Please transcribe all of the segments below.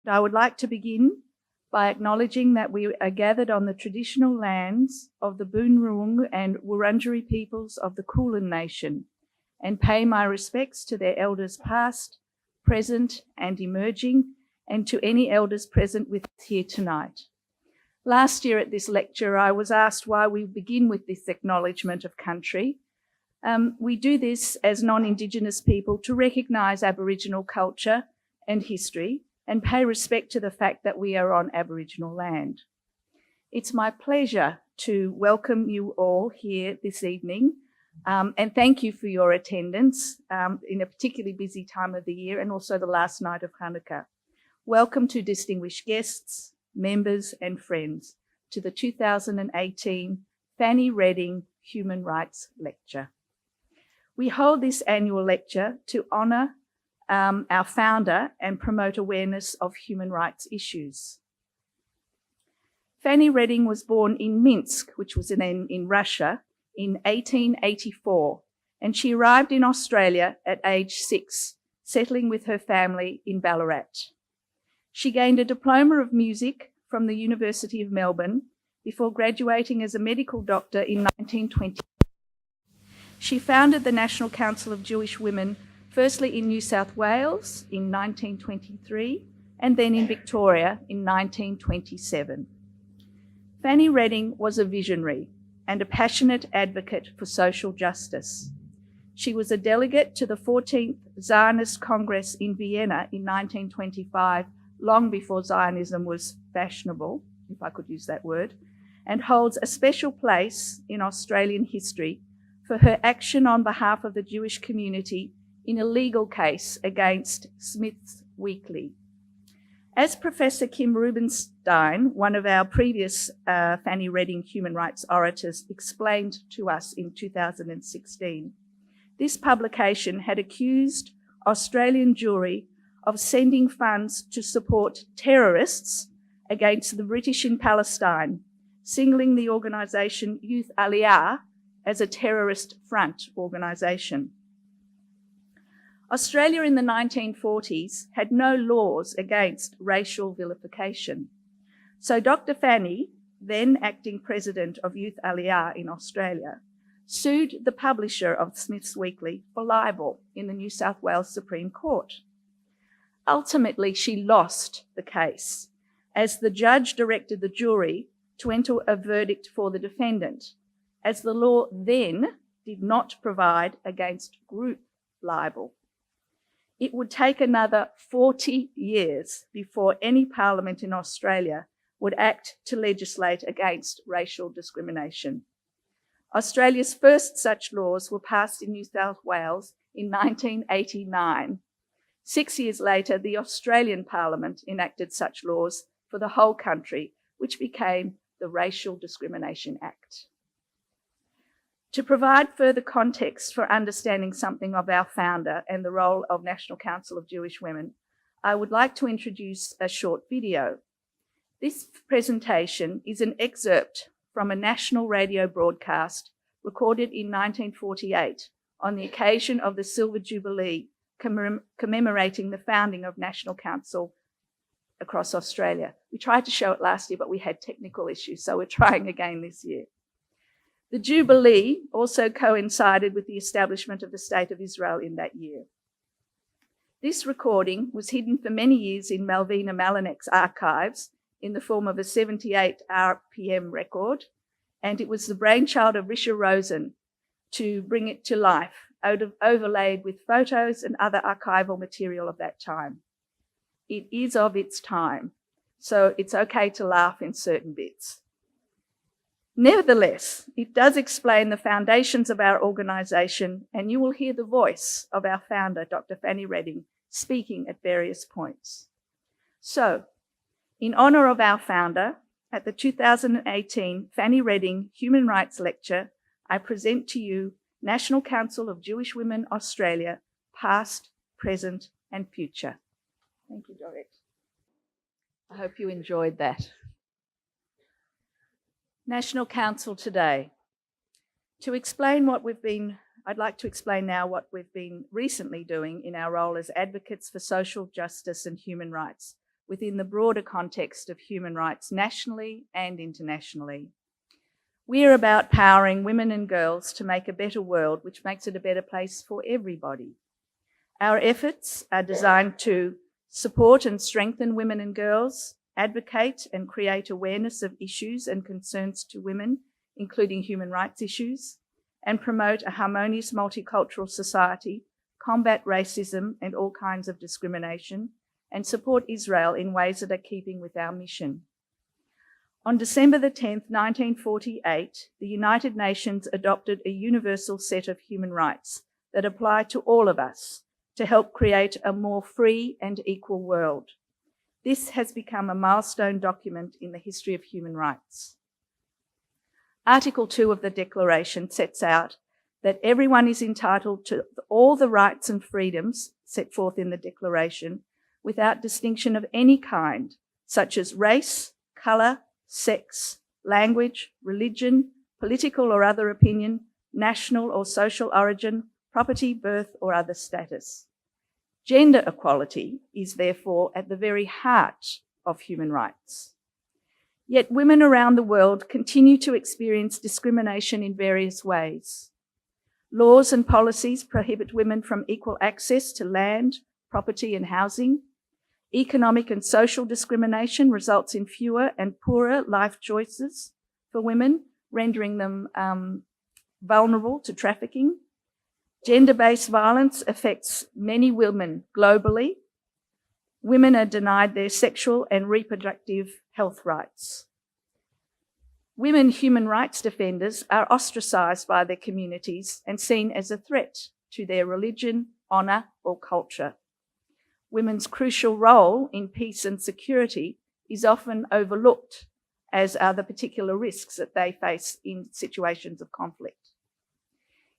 I would like to begin by acknowledging that we are gathered on the traditional lands of the Boonwurrung and Wurundjeri peoples of the Kulin Nation, and pay my respects to their elders past, present, and emerging, and to any elders present with us here tonight. Last year at this lecture, I was asked why we begin with this acknowledgement of country. We do this as non-Indigenous people to recognise Aboriginal culture and history and pay respect to the fact that we are on Aboriginal land. It's my pleasure to welcome you all here this evening and thank you for your attendance in a particularly busy time of the year and also the last night of Hanukkah. Welcome to distinguished guests, members and friends to the 2018 Fanny Reading Human Rights Lecture. We hold this annual lecture to honour our founder and promote awareness of human rights issues. Fanny Reading was born in Minsk, which was then in Russia, in 1884, and she arrived in Australia at age 6, settling with her family in Ballarat. She gained a diploma of music from the University of Melbourne before graduating as a medical doctor in 1920. She founded the National Council of Jewish Women, firstly in New South Wales in 1923 and then in Victoria in 1927. Fanny Reading was a visionary and a passionate advocate for social justice. She was a delegate to the 14th Zionist Congress in Vienna in 1925, long before Zionism was fashionable, if I could use that word, and holds a special place in Australian history for her action on behalf of the Jewish community in a legal case against Smith's Weekly. As Professor Kim Rubenstein, one of our previous Fanny Reading human rights orators, explained to us in 2016, this publication had accused Australian Jewry of sending funds to support terrorists against the British in Palestine, singling the organisation Youth Aliyah as a terrorist front organisation. Australia in the 1940s had no laws against racial vilification. So Dr. Fanny, then acting president of Youth Aliyah in Australia, sued the publisher of Smith's Weekly for libel in the New South Wales Supreme Court. Ultimately, she lost the case as the judge directed the jury to enter a verdict for the defendant, as the law then did not provide against group libel. It would take another 40 years before any parliament in Australia would act to legislate against racial discrimination. Australia's first such laws were passed in New South Wales in 1989. 6 years later, the Australian Parliament enacted such laws for the whole country, which became the Racial Discrimination Act. To provide further context for understanding something of our founder and the role of National Council of Jewish Women, I would like to introduce a short video. This presentation is an excerpt from a national radio broadcast recorded in 1948 on the occasion of the Silver Jubilee, commemorating the founding of National Council across Australia. We tried to show it last year, but we had technical issues, so we're trying again this year. The Jubilee also coincided with the establishment of the State of Israel in that year. This recording was hidden for many years in Malvina Malinek's archives in the form of a 78 RPM record, and it was the brainchild of Risha Rosen to bring it to life, overlaid with photos and other archival material of that time. It is of its time, so it's okay to laugh in certain bits. Nevertheless, it does explain the foundations of our organisation, and you will hear the voice of our founder, Dr. Fanny Reading, speaking at various points. So, in honour of our founder, at the 2018 Fanny Reading Human Rights Lecture, I present to you National Council of Jewish Women Australia, past, present and future. Thank you, Dorette. I hope you enjoyed that. National Council today. To explain what I'd like to explain now what we've been recently doing in our role as advocates for social justice and human rights within the broader context of human rights nationally and internationally. We are about powering women and girls to make a better world, which makes it a better place for everybody. Our efforts are designed to support and strengthen women and girls, advocate and create awareness of issues and concerns to women, including human rights issues, and promote a harmonious multicultural society, combat racism and all kinds of discrimination, and support Israel in ways that are keeping with our mission. On December the 10th, 1948, the United Nations adopted a universal set of human rights that apply to all of us to help create a more free and equal world. This has become a milestone document in the history of human rights. Article 2 of the Declaration sets out that everyone is entitled to all the rights and freedoms set forth in the Declaration without distinction of any kind, such as race, colour, sex, language, religion, political or other opinion, national or social origin, property, birth, or other status. Gender equality is therefore at the very heart of human rights. Yet women around the world continue to experience discrimination in various ways. Laws and policies prohibit women from equal access to land, property, and housing. Economic and social discrimination results in fewer and poorer life choices for women, rendering them vulnerable to trafficking. Gender-based violence affects many women globally. Women are denied their sexual and reproductive health rights. Women human rights defenders are ostracised by their communities and seen as a threat to their religion, honour, or culture. Women's crucial role in peace and security is often overlooked, as are the particular risks that they face in situations of conflict.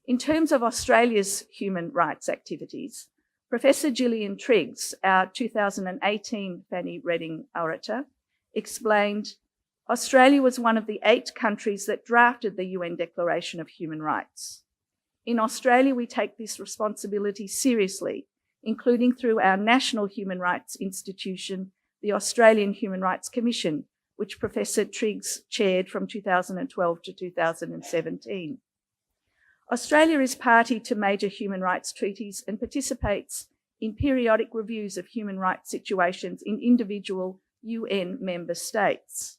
In terms of Australia's human rights activities, Professor Gillian Triggs, our 2018 Fanny Reading Orator, explained, Australia was one of the 8 countries that drafted the UN Declaration of Human Rights. In Australia, we take this responsibility seriously, including through our national human rights institution, the Australian Human Rights Commission, which Professor Triggs chaired from 2012 to 2017. Australia is party to major human rights treaties and participates in periodic reviews of human rights situations in individual UN member states.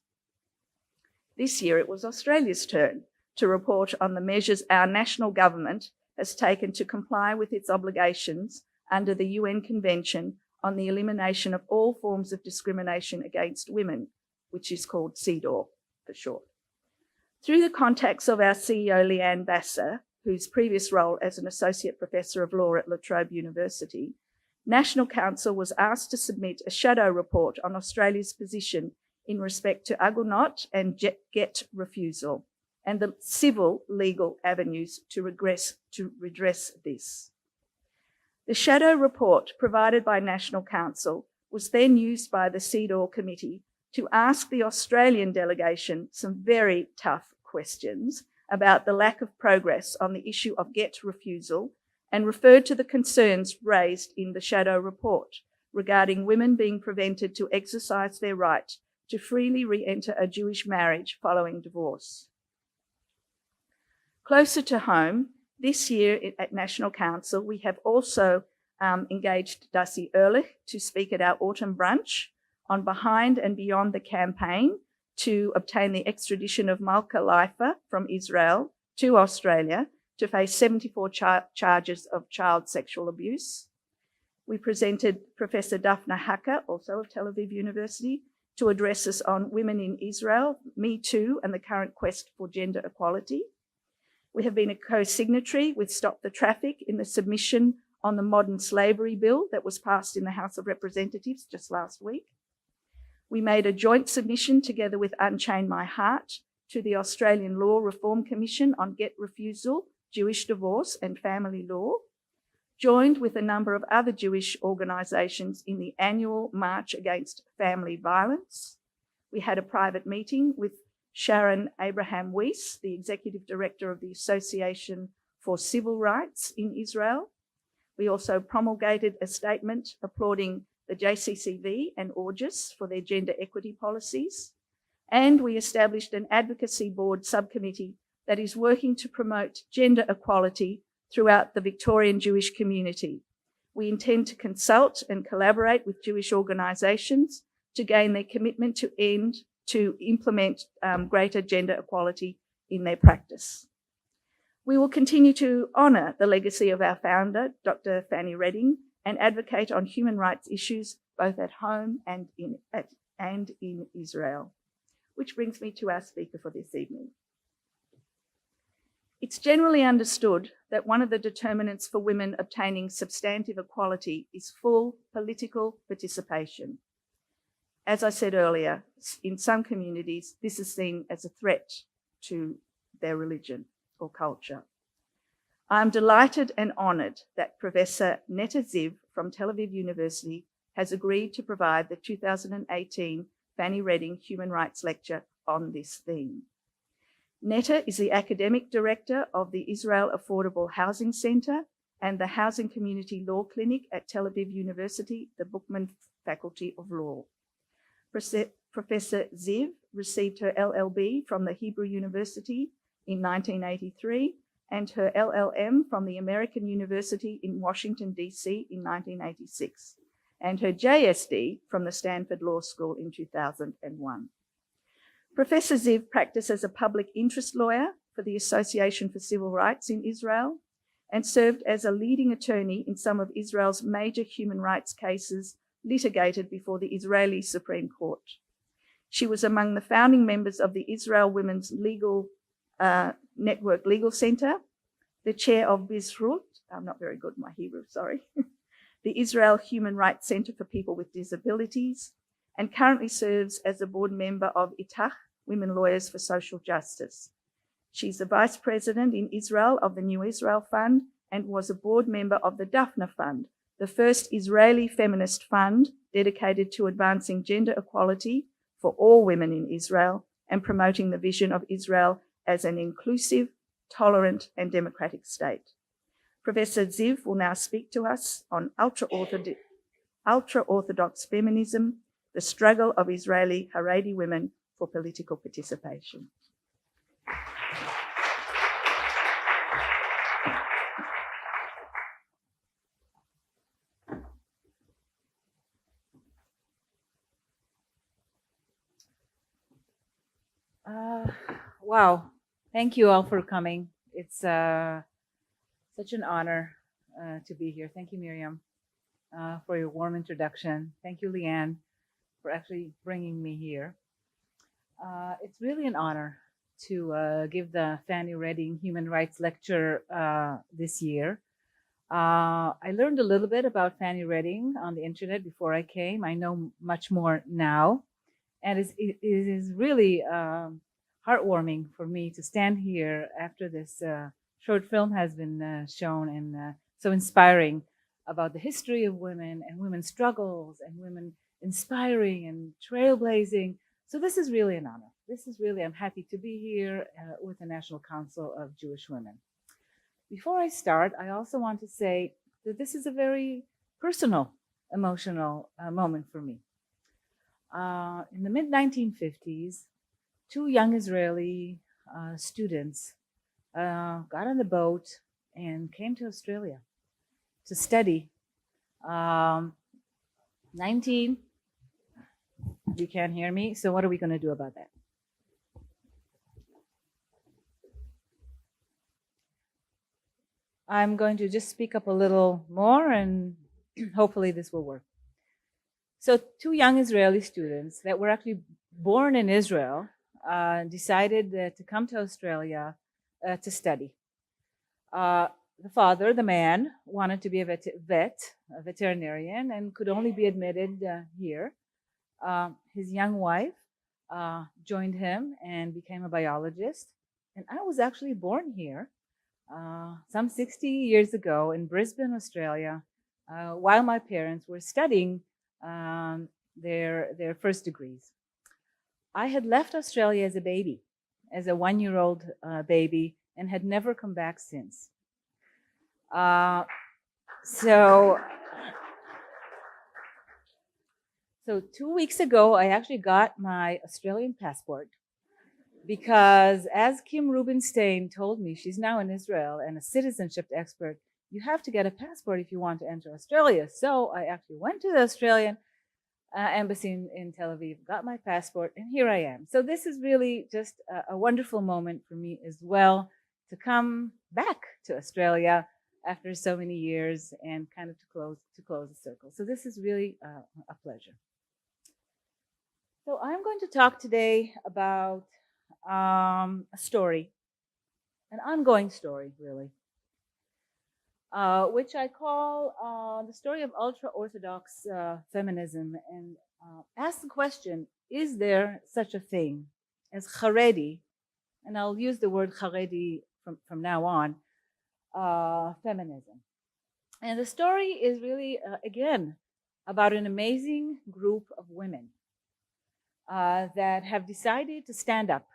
This year it was Australia's turn to report on the measures our national government has taken to comply with its obligations under the UN Convention on the Elimination of All Forms of Discrimination Against Women, which is called CEDAW for short. Through the contacts of our CEO, Leanne Basser, whose previous role as an Associate Professor of Law at La Trobe University, National Council was asked to submit a shadow report on Australia's position in respect to Argonaut and Get refusal and the civil legal avenues to redress this. The shadow report provided by National Council was then used by the CEDAW committee to ask the Australian delegation some very tough questions about the lack of progress on the issue of Get refusal and referred to the concerns raised in the shadow report regarding women being prevented to exercise their right to freely re-enter a Jewish marriage following divorce. Closer to home, this year at National Council, we have also engaged Darcy Ehrlich to speak at our autumn brunch on Behind and Beyond the campaign to obtain the extradition of Malka Leifer from Israel to Australia to face 74 charges of child sexual abuse. We presented Professor Daphna Hacker, also of Tel Aviv University, to address us on women in Israel, Me Too, and the current quest for gender equality. We have been a co-signatory with Stop the Traffic in the submission on the modern slavery bill that was passed in the House of Representatives just last week. We made a joint submission together with Unchain My Heart to the Australian Law Reform Commission on Get refusal, Jewish divorce and family law, joined with a number of other Jewish organisations in the annual March Against Family Violence. We had a private meeting with Sharon Abraham-Weiss, the Executive Director of the Association for Civil Rights in Israel. We also promulgated a statement applauding the JCCV and Augis for their gender equity policies, and we established an advocacy board subcommittee that is working to promote gender equality throughout the Victorian Jewish community. We intend to consult and collaborate with Jewish organisations to gain their commitment to implement greater gender equality in their practice. We will continue to honour the legacy of our founder, Dr. Fanny Redding, and advocate on human rights issues both at home and in Israel. Which brings me to our speaker for this evening. It's generally understood that one of the determinants for women obtaining substantive equality is full political participation. As I said earlier, in some communities, this is seen as a threat to their religion or culture. I'm delighted and honoured that Professor Neta Ziv from Tel Aviv University has agreed to provide the 2018 Fanny Redding Human Rights Lecture on this theme. Neta is the Academic Director of the Israel Affordable Housing Centre and the Housing Community Law Clinic at Tel Aviv University, the Bookman Faculty of Law. Professor Ziv received her LLB from the Hebrew University in 1983 and her LLM from the American University in Washington, D.C. in 1986, and her JSD from the Stanford Law School in 2001. Professor Ziv practiced as a public interest lawyer for the Association for Civil Rights in Israel and served as a leading attorney in some of Israel's major human rights cases litigated before the Israeli Supreme Court. She was among the founding members of the Israel Women's Legal Network Legal Center, the chair of Bizrut, I'm not very good at my Hebrew, sorry, the Israel Human Rights Center for People with Disabilities, and currently serves as a board member of Itach, Women Lawyers for Social Justice. She's the vice president in Israel of the New Israel Fund and was a board member of the Daphne Fund, the first Israeli feminist fund dedicated to advancing gender equality for all women in Israel and promoting the vision of Israel as an inclusive, tolerant, and democratic state. Professor Ziv will now speak to us on Ultra-Orthodox Feminism, the struggle of Israeli Haredi women for political participation. Wow, thank you all for coming. It's such an honor to be here. Thank you, Miriam, for your warm introduction. Thank you, Leanne, for actually bringing me here. It's really an honor to give the Fanny Redding Human Rights Lecture this year. I learned a little bit about Fanny Redding on the internet before I came. I know much more now. And it is really heartwarming for me to stand here after this short film has been shown and so inspiring about the history of women and women's struggles and women inspiring and trailblazing. So this is really an honor. This is really, I'm happy to be here with the National Council of Jewish Women. Before I start, I also want to say that this is a very personal, emotional moment for me. In the mid-1950s, two young Israeli students got on the boat and came to Australia to study. 19, you can't hear me, so what are we going to do about that? I'm going to just speak up a little more and hopefully this will work. So two young Israeli students that were actually born in Israel decided to come to Australia to study. The father, the man, wanted to be a veterinarian, and could only be admitted here. His young wife joined him and became a biologist. And I was actually born here some 60 years ago in Brisbane, Australia, while my parents were studying their first degrees. I had left Australia as a baby, as a 1-year-old baby, and had never come back since. So So 2 weeks ago, I actually got my Australian passport because, as Kim Rubinstein told me, she's now in Israel and a citizenship expert, you have to get a passport if you want to enter Australia. So I actually went to the Australian embassy in Tel Aviv, got my passport, and here I am. So this is really just a wonderful moment for me as well to come back to Australia after so many years and kind of to close the circle. So this is really a pleasure. So I'm going to talk today about a story, an ongoing story, really, which I call the story of Ultra-Orthodox feminism, and ask the question, is there such a thing as Haredi, and I'll use the word Haredi from now on, feminism. And the story is really, again, about an amazing group of women that have decided to stand up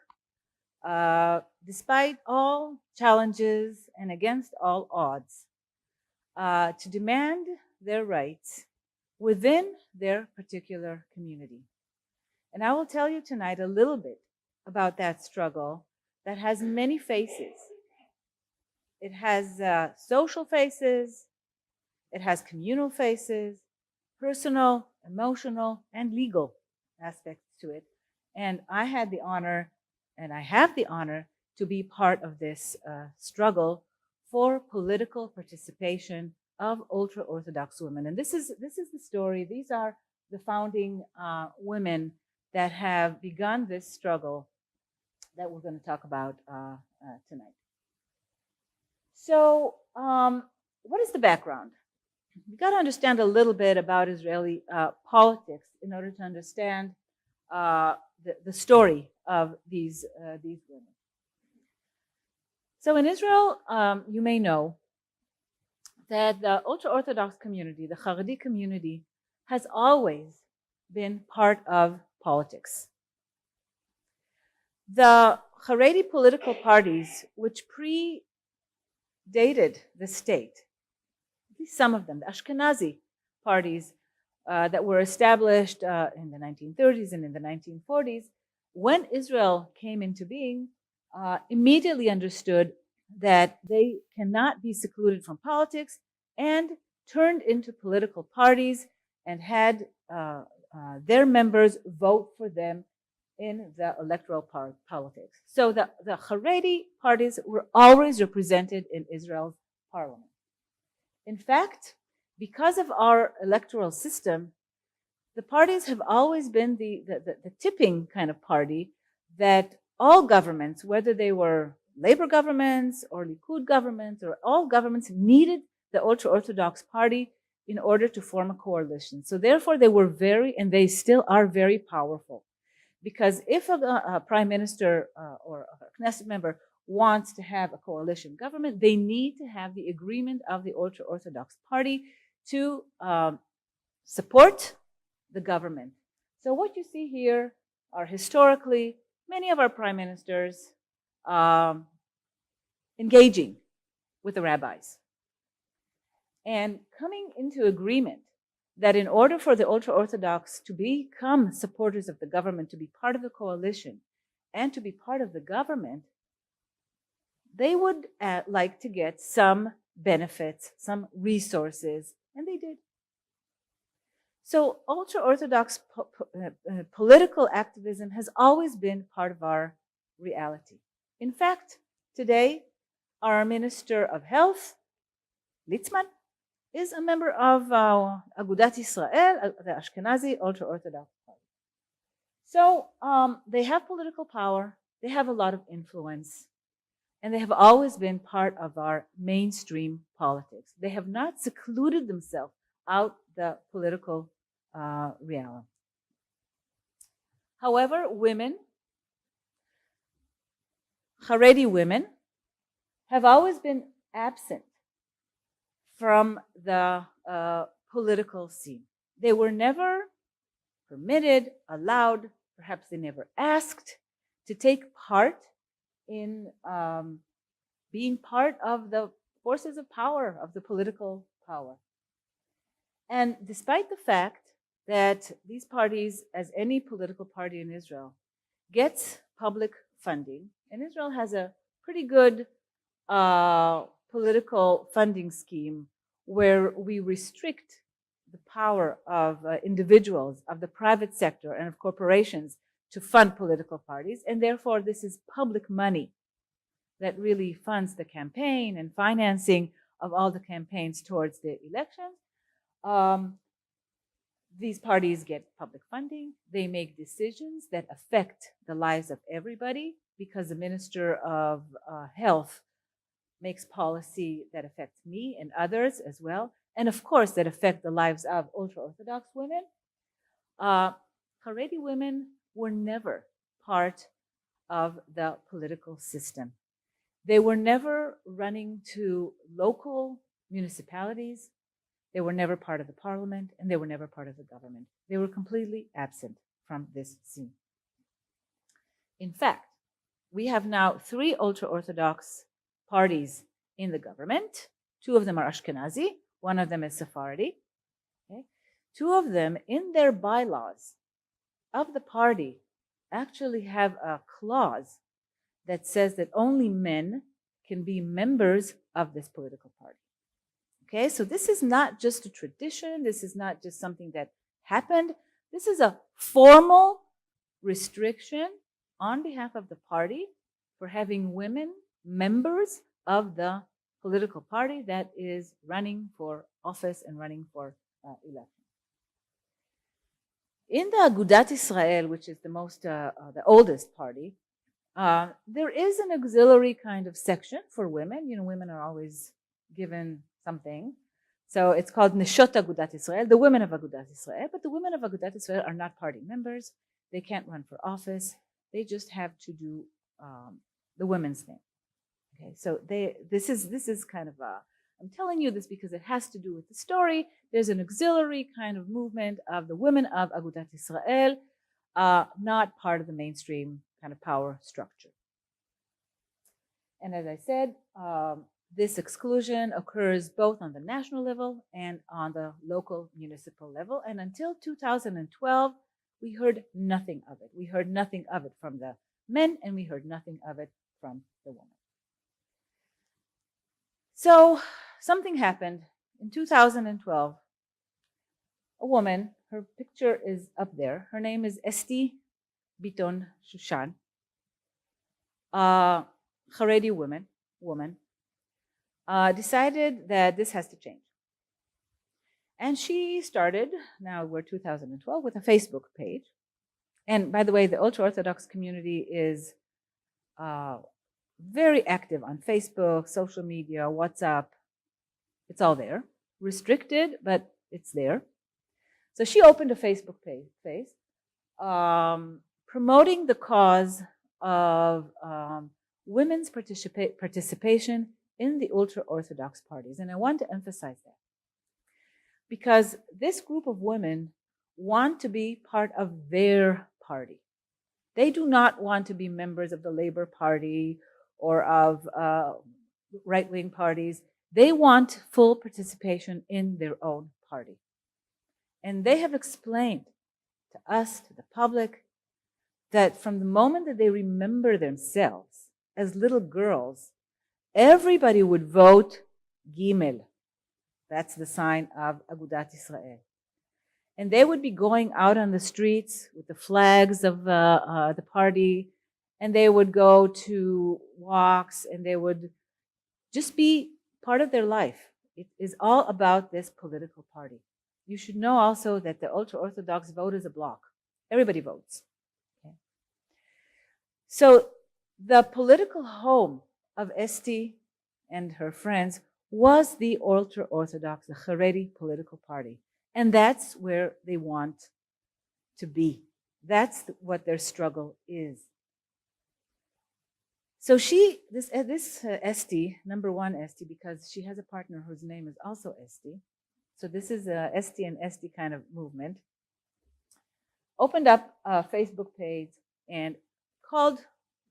despite all challenges and against all odds to demand their rights within their particular community. And I will tell you tonight a little bit about that struggle that has many faces. It has social faces, it has communal faces, personal, emotional, and legal aspects to it. And I had the honor, and I have the honor, to be part of this struggle for political participation of ultra-Orthodox women. And this is the story. These are the founding women that have begun this struggle that we're going to talk about tonight. So what is the background? We've got to understand a little bit about Israeli politics in order to understand the story of these women. So in Israel, you may know that the ultra-Orthodox community, the Haredi community, has always been part of politics. The Haredi political parties, which predated the state, at least some of them, the Ashkenazi parties that were established in the 1930s and in the 1940s, when Israel came into being, immediately understood that they cannot be secluded from politics and turned into political parties and had their members vote for them in the electoral politics. So the Haredi parties were always represented in Israel's parliament. In fact, because of our electoral system, the parties have always been the tipping kind of party that all governments, whether they were labor governments or Likud governments or all governments, needed the ultra-Orthodox party in order to form a coalition. So therefore they were and they still are very powerful. Because if a prime minister or a Knesset member wants to have a coalition government, they need to have the agreement of the ultra-Orthodox party to support the government. So what you see here are historically many of our prime ministers engaging with the rabbis and coming into agreement that in order for the ultra-Orthodox to become supporters of the government, to be part of the coalition, and to be part of the government, they would like to get some benefits, some resources, and they did. So ultra-Orthodox political activism has always been part of our reality. In fact, today, our Minister of Health, Litzman, is a member of Agudat Israel, the Ashkenazi ultra-Orthodox party. So they have political power, they have a lot of influence, and they have always been part of our mainstream politics. They have not secluded themselves out the political reality. However, women, Haredi women, have always been absent from the political scene. They were never permitted, allowed, perhaps they never asked to take part in being part of the forces of power, of the political power. And despite the fact that these parties, as any political party in Israel, gets public funding. And Israel has a pretty good political funding scheme where we restrict the power of individuals, of the private sector, and of corporations to fund political parties. And therefore, this is public money that really funds the campaign and financing of all the campaigns towards the elections. These parties get public funding. They make decisions that affect the lives of everybody because the Minister of Health makes policy that affects me and others as well. And of course, that affect the lives of ultra-Orthodox women. Haredi women were never part of the political system. They were never running to local municipalities. They were never part of the parliament, and they were never part of the government. They were completely absent from this scene. In fact, we have now 3 ultra-Orthodox parties in the government. 2 of them are Ashkenazi, 1 of them is Sephardi. Okay? 2 of them, in their bylaws of the party, actually have a clause that says that only men can be members of this political party. Okay, so this is not just a tradition. This is not just something that happened. This is a formal restriction on behalf of the party for having women members of the political party that is running for office and running for election. In the Agudat Israel, which is the oldest party, there is an auxiliary kind of section for women. You know, women are always given something. So it's called Neshot Agudat Israel, the women of Agudat Israel. But the women of Agudat Israel are not party members. They can't run for office. They just have to do the women's thing. Okay, so this is kind of I'm telling you this because it has to do with the story. There's an auxiliary kind of movement of the women of Agudat Israel, not part of the mainstream kind of power structure. And as I said, this exclusion occurs both on the national level and on the local municipal level. And until 2012, we heard nothing of it. We heard nothing of it from the men, and we heard nothing of it from the women. So something happened in 2012. A woman, her picture is up there. Her name is Esti Biton Shushan, Haredi woman, decided that this has to change. And she started, now we're 2012, with a Facebook page. And by the way, the ultra-Orthodox community is very active on Facebook, social media, WhatsApp. It's all there. Restricted, but it's there. So she opened a Facebook page promoting the cause of women's participation in the ultra-Orthodox parties. And I want to emphasize that because this group of women want to be part of their party. They do not want to be members of the Labor Party or of right-wing parties. They want full participation in their own party. And they have explained to us, to the public, that from the moment that they remember themselves as little girls, everybody would vote Gimel. That's the sign of Agudat Israel. And they would be going out on the streets with the flags of the party, and they would go to walks, and they would just be part of their life. It is all about this political party. You should know also that the ultra-Orthodox vote is a block. Everybody votes. Okay. So the political home of Esti and her friends was the ultra-Orthodox, the Haredi political party. And that's where they want to be. That's what their struggle is. So this Esti, number one Esti, because she has a partner whose name is also Esti. So this is a Esti and Esti kind of movement. Opened up a Facebook page and called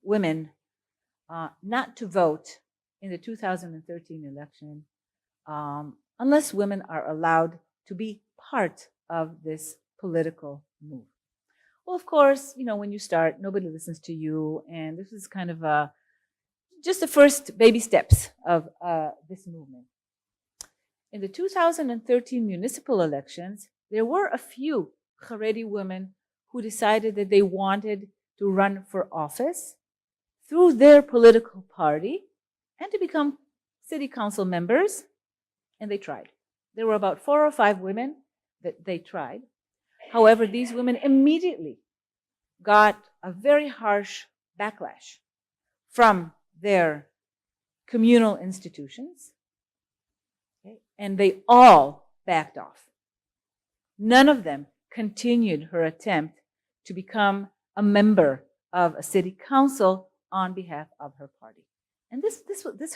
women not to vote in the 2013 election unless women are allowed to be part of this political move. Well, of course, when you start, nobody listens to you, and this is kind of just the first baby steps of this movement. In the 2013 municipal elections, there were a few Haredi women who decided that they wanted to run for office through their political party and to become city council members, and they tried. There were about 4 or 5 women that they tried. However, these women immediately got a very harsh backlash from their communal institutions, okay? And they all backed off. None of them continued her attempt to become a member of a city council on behalf of her party. And this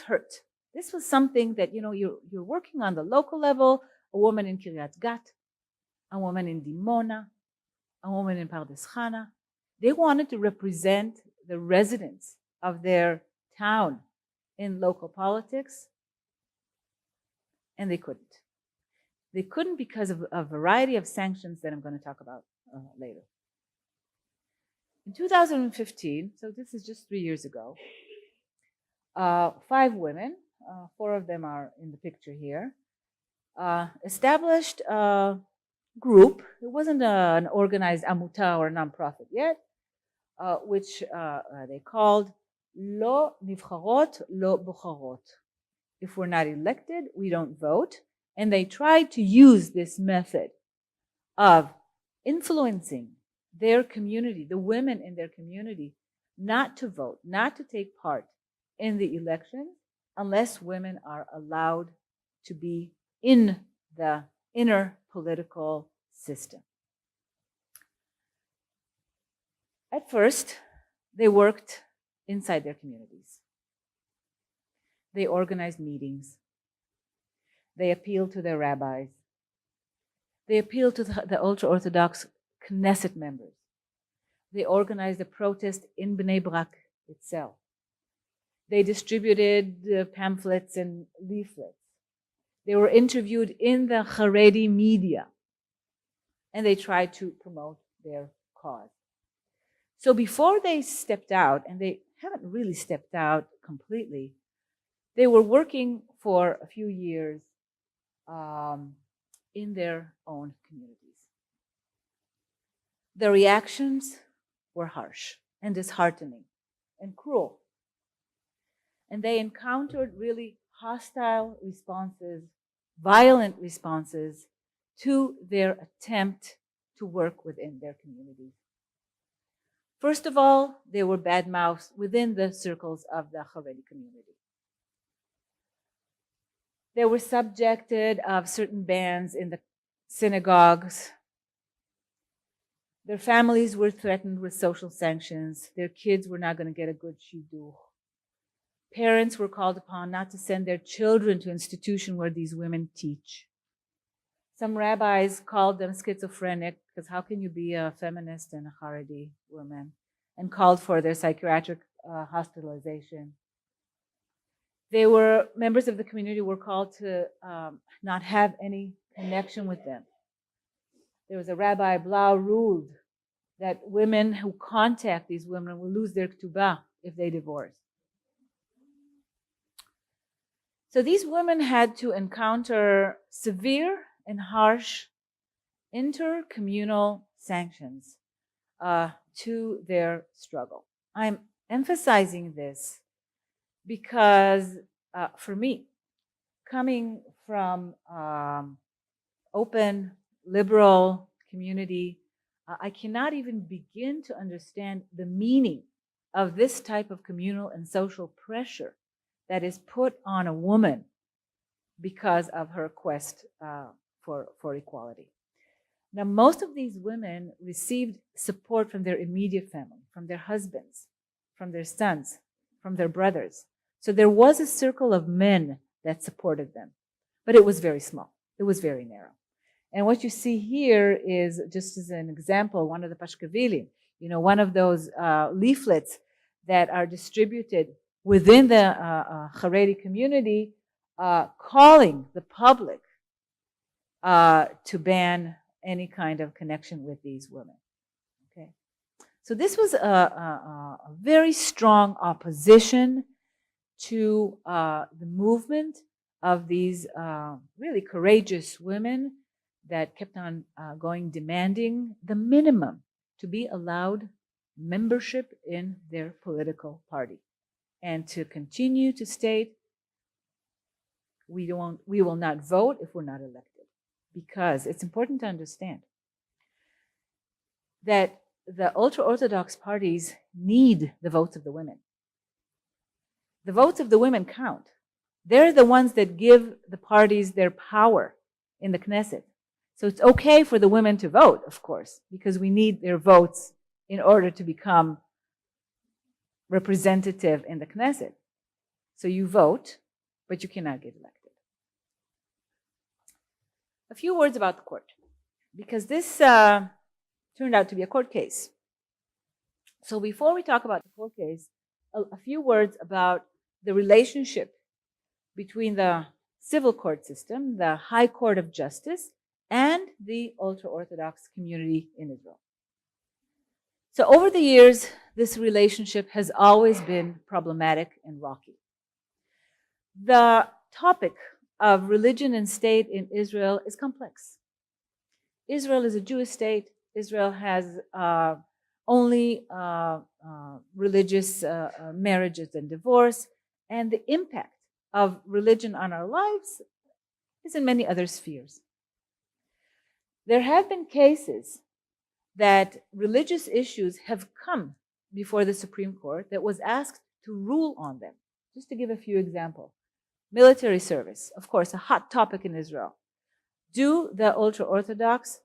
hurt. This was something that, you're working on the local level, a woman in Kiryat Gat, a woman in Dimona, a woman in Pardes Chana. They wanted to represent the residents of their town in local politics, and they couldn't. They couldn't because of a variety of sanctions that I'm going to talk about later. In 2015, so this is just 3 years ago, 5 women, 4 of them are in the picture here, established a group. It wasn't an organized amuta or nonprofit yet, which they called Lo Nivcharot, Lo Bocharot. If we're not elected, we don't vote. And they tried to use this method of influencing their community, the women in their community, not to vote, not to take part in the election unless women are allowed to be in the inner political system. At first, they worked inside their communities. They organized meetings. They appealed to their rabbis. They appealed to the Ultra-Orthodox Knesset members. They organized a protest in Bnei Brak itself. They distributed pamphlets and leaflets. They were interviewed in the Haredi media, and they tried to promote their cause. So before they stepped out, and they haven't really stepped out completely, they were working for a few years in their own communities. The reactions were harsh and disheartening and cruel. And they encountered really hostile responses, violent responses to their attempt to work within their communities. First of all, they were bad-mouthed within the circles of the Haredi community. They were subjected of certain bans in the synagogues. Their families were threatened with social sanctions. Their kids were not going to get a good shidduch. Parents were called upon not to send their children to institutions where these women teach. Some rabbis called them schizophrenic, because how can you be a feminist and a Haredi woman, and called for their psychiatric hospitalization. They were, members of the community were called to not have any connection with them. There was a Rabbi Blau ruled that women who contact these women will lose their ketubah if they divorce. So these women had to encounter severe and harsh intercommunal sanctions to their struggle. I'm emphasizing this because for me, coming from open, liberal community, I cannot even begin to understand the meaning of this type of communal and social pressure that is put on a woman because of her quest for equality. Now, most of these women received support from their immediate family, from their husbands, from their sons, from their brothers. So there was a circle of men that supported them, but it was very small. It was very narrow. And what you see here is, just as an example, one of the Pashkavilim, one of those leaflets that are distributed within the Haredi community, calling the public to ban any kind of connection with these women. Okay, so this was a very strong opposition to the movement of these really courageous women that kept on going, demanding the minimum to be allowed membership in their political party, and to continue to state, we will not vote if we're not elected. Because it's important to understand that the ultra-Orthodox parties need the votes of the women. The votes of the women count. They're the ones that give the parties their power in the Knesset. So it's okay for the women to vote, of course, because we need their votes in order to become representative in the Knesset. So you vote, but you cannot get elected. A few words about the court, because this turned out to be a court case. So before we talk about the court case, a few words about the relationship between the civil court system, the High Court of Justice, and the ultra-Orthodox community in Israel. So over the years, this relationship has always been problematic and rocky. The topic of religion and state in Israel is complex. Israel is a Jewish state. Israel has only religious marriages and divorce, and the impact of religion on our lives is in many other spheres. There have been cases that religious issues have come before the Supreme Court that was asked to rule on them. Just to give a few examples. Military service, of course, a hot topic in Israel. Do the ultra-Orthodox,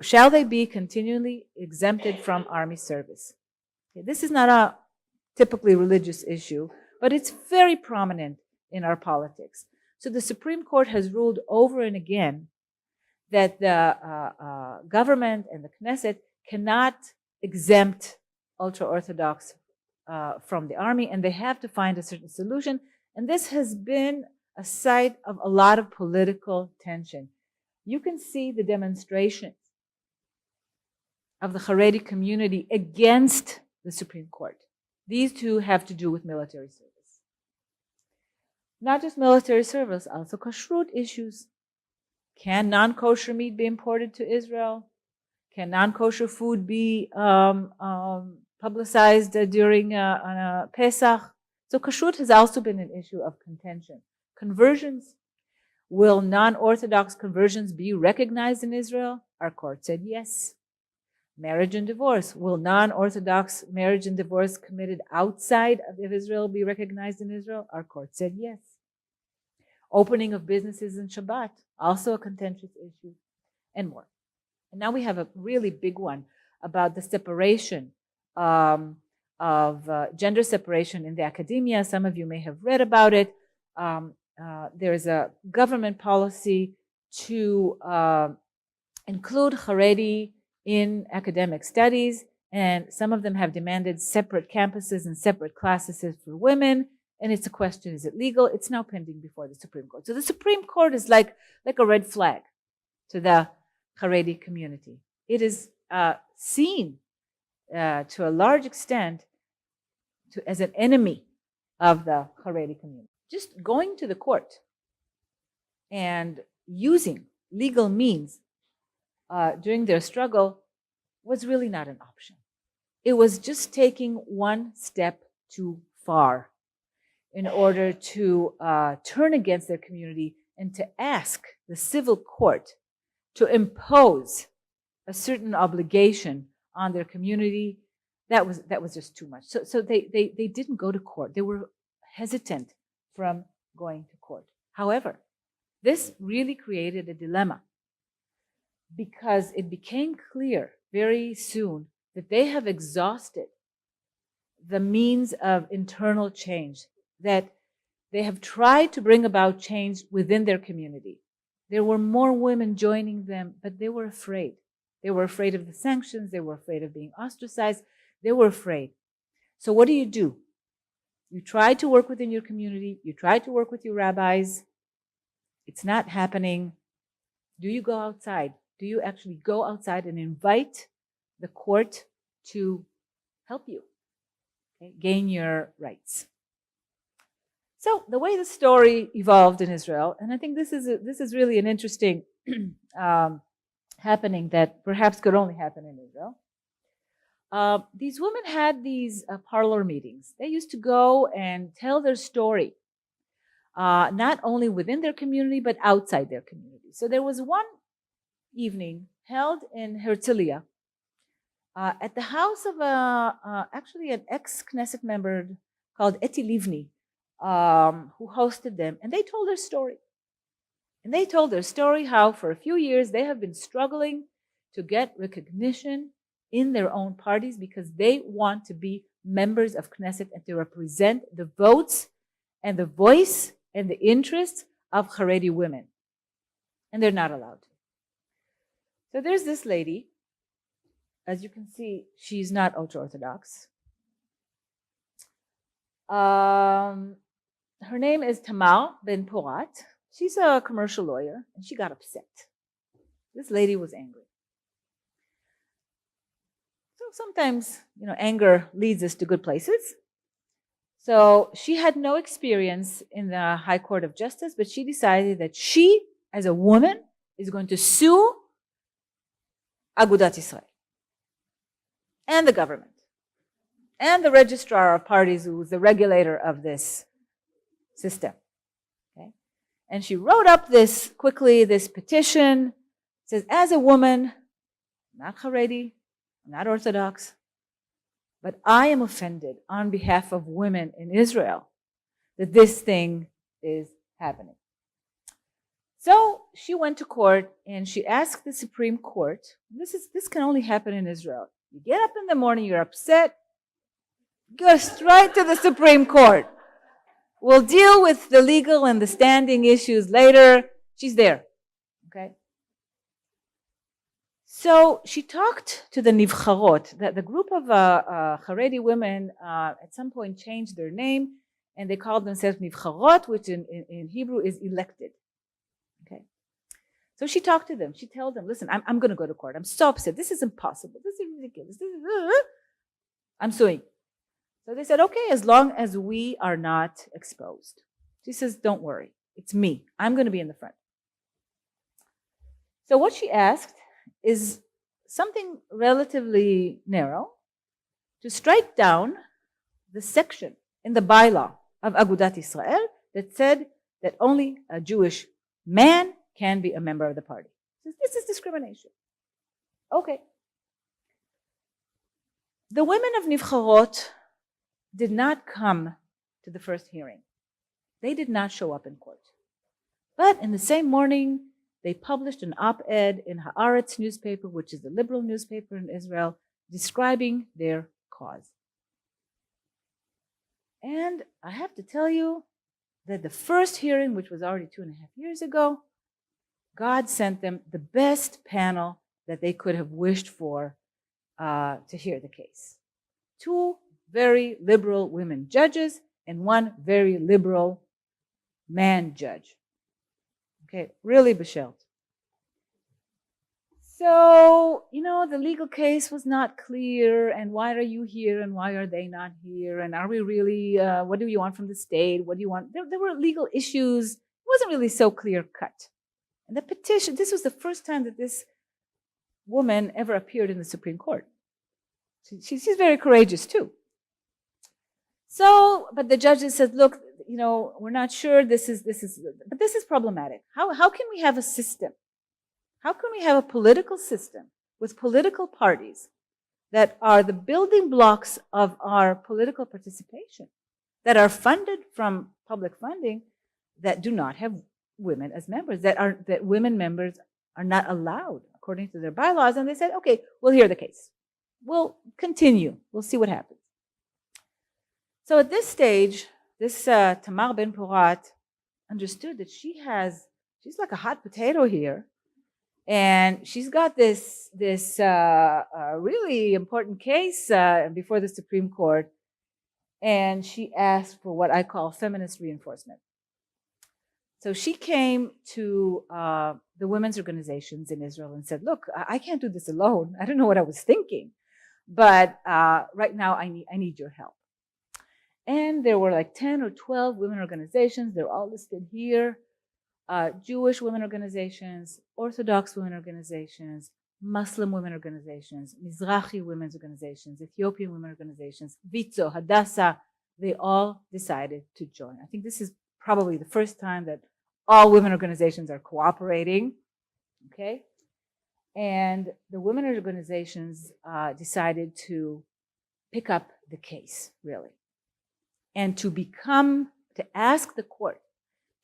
shall they be continually exempted from army service? Okay, this is not a typically religious issue, but it's very prominent in our politics. So the Supreme Court has ruled over and again that the government and the Knesset cannot exempt ultra-Orthodox from the army, and they have to find a certain solution. And this has been a site of a lot of political tension. You can see the demonstrations of the Haredi community against the Supreme Court. These two have to do with military service. Not just military service, also kashrut issues. Can non-kosher meat be imported to Israel? Can non-kosher food be publicized during Pesach? So kashrut has also been an issue of contention. Conversions. Will non-Orthodox conversions be recognized in Israel? Our court said yes. Marriage and divorce. Will non-Orthodox marriage and divorce committed outside of Israel be recognized in Israel? Our court said yes. Opening of businesses in Shabbat, also a contentious issue, and more. And now we have a really big one about the separation of gender separation in the academia. Some of you may have read about it. There's a government policy to include Haredi in academic studies, and some of them have demanded separate campuses and separate classes for women. And it's a question, is it legal? It's now pending before the Supreme Court. So the Supreme Court is like a red flag to the Haredi community. It is seen to a large extent as an enemy of the Haredi community. Just going to the court and using legal means during their struggle was really not an option. It was just taking one step too far in order to turn against their community and to ask the civil court to impose a certain obligation on their community. That was just too much. So they didn't go to court. They were hesitant from going to court. However, this really created a dilemma because it became clear very soon that they have exhausted the means of internal change, that they have tried to bring about change within their community. There were more women joining them, but they were afraid. They were afraid of the sanctions. They were afraid of being ostracized. They were afraid. So what do? You try to work within your community. You try to work with your rabbis. It's not happening. Do you go outside? do you actually go outside and invite the court to help you gain your rights? So the way the story evolved in Israel, and I think this is really an interesting happening that perhaps could only happen in Israel. These women had these parlor meetings. They used to go and tell their story, not only within their community, but outside their community. So there was one evening held in Herzliya at the house of actually an ex-Knesset member called Eti Livni, who hosted them, and they told their story. And they told their story how for a few years they have been struggling to get recognition in their own parties because they want to be members of Knesset and to represent the votes and the voice and the interests of Haredi women. And they're not allowed to. So there's this lady. As you can see, she's not ultra-Orthodox. Her name is Tamar Ben Porat. She's a commercial lawyer, and she got upset. This lady was angry. So sometimes, anger leads us to good places. So she had no experience in the High Court of Justice, but she decided that she, as a woman, is going to sue Agudat Israel and the government and the registrar of parties, who was the regulator of this system. Okay? And she wrote up this petition. It says, as a woman, I'm not Haredi, I'm not Orthodox, but I am offended on behalf of women in Israel that this thing is happening. So she went to court and she asked the Supreme Court, this can only happen in Israel. You get up in the morning, you're upset, go straight to the Supreme Court. We'll deal with the legal and the standing issues later. She's there. Okay? So she talked to the Nivcharot, the group of Haredi women at some point changed their name and they called themselves Nivcharot, which in Hebrew is elected. Okay? So she talked to them. She told them, listen, I'm going to go to court. I'm so upset. This is impossible. This is ridiculous. I'm suing. So they said, okay, as long as we are not exposed. She says, don't worry. It's me. I'm going to be in the front. So what she asked is something relatively narrow, to strike down the section in the bylaw of Agudat Israel that said that only a Jewish man can be a member of the party. This is discrimination. Okay. The women of Nivcharot did not come to the first hearing. They did not show up in court. But in the same morning, they published an op-ed in Haaretz newspaper, which is the liberal newspaper in Israel, describing their cause. And I have to tell you that the first hearing, which was already 2.5 years ago, God sent them the best panel that they could have wished for to hear the case. 2 very liberal women judges and 1 very liberal man judge. Okay, really beshelt. So, the legal case was not clear, and why are you here, and why are they not here, and are we really, what do you want from the state, what do you want? There were legal issues. It wasn't really so clear-cut. And the petition, this was the first time that this woman ever appeared in the Supreme Court. She's very courageous, too. So, but the judges said, look, we're not sure, but this is problematic. How can we have a system? How can we have a political system with political parties that are the building blocks of our political participation, that are funded from public funding, that do not have women as members, that women members are not allowed according to their bylaws? And they said, okay, we'll hear the case. We'll continue. We'll see what happens. So at this stage, this Tamar Ben Porat understood that she's like a hot potato here, and she's got this really important case before the Supreme Court, and she asked for what I call feminist reinforcement. So she came to the women's organizations in Israel and said, look, I can't do this alone. I don't know what I was thinking, but right now I need your help. And there were like 10 or 12 women organizations. They're all listed here. Jewish women organizations, Orthodox women organizations, Muslim women organizations, Mizrahi women's organizations, Ethiopian women organizations, Vitzo, Hadassah, they all decided to join. I think this is probably the first time that all women organizations are cooperating, okay? And the women organizations decided to pick up the case, really, and to ask the court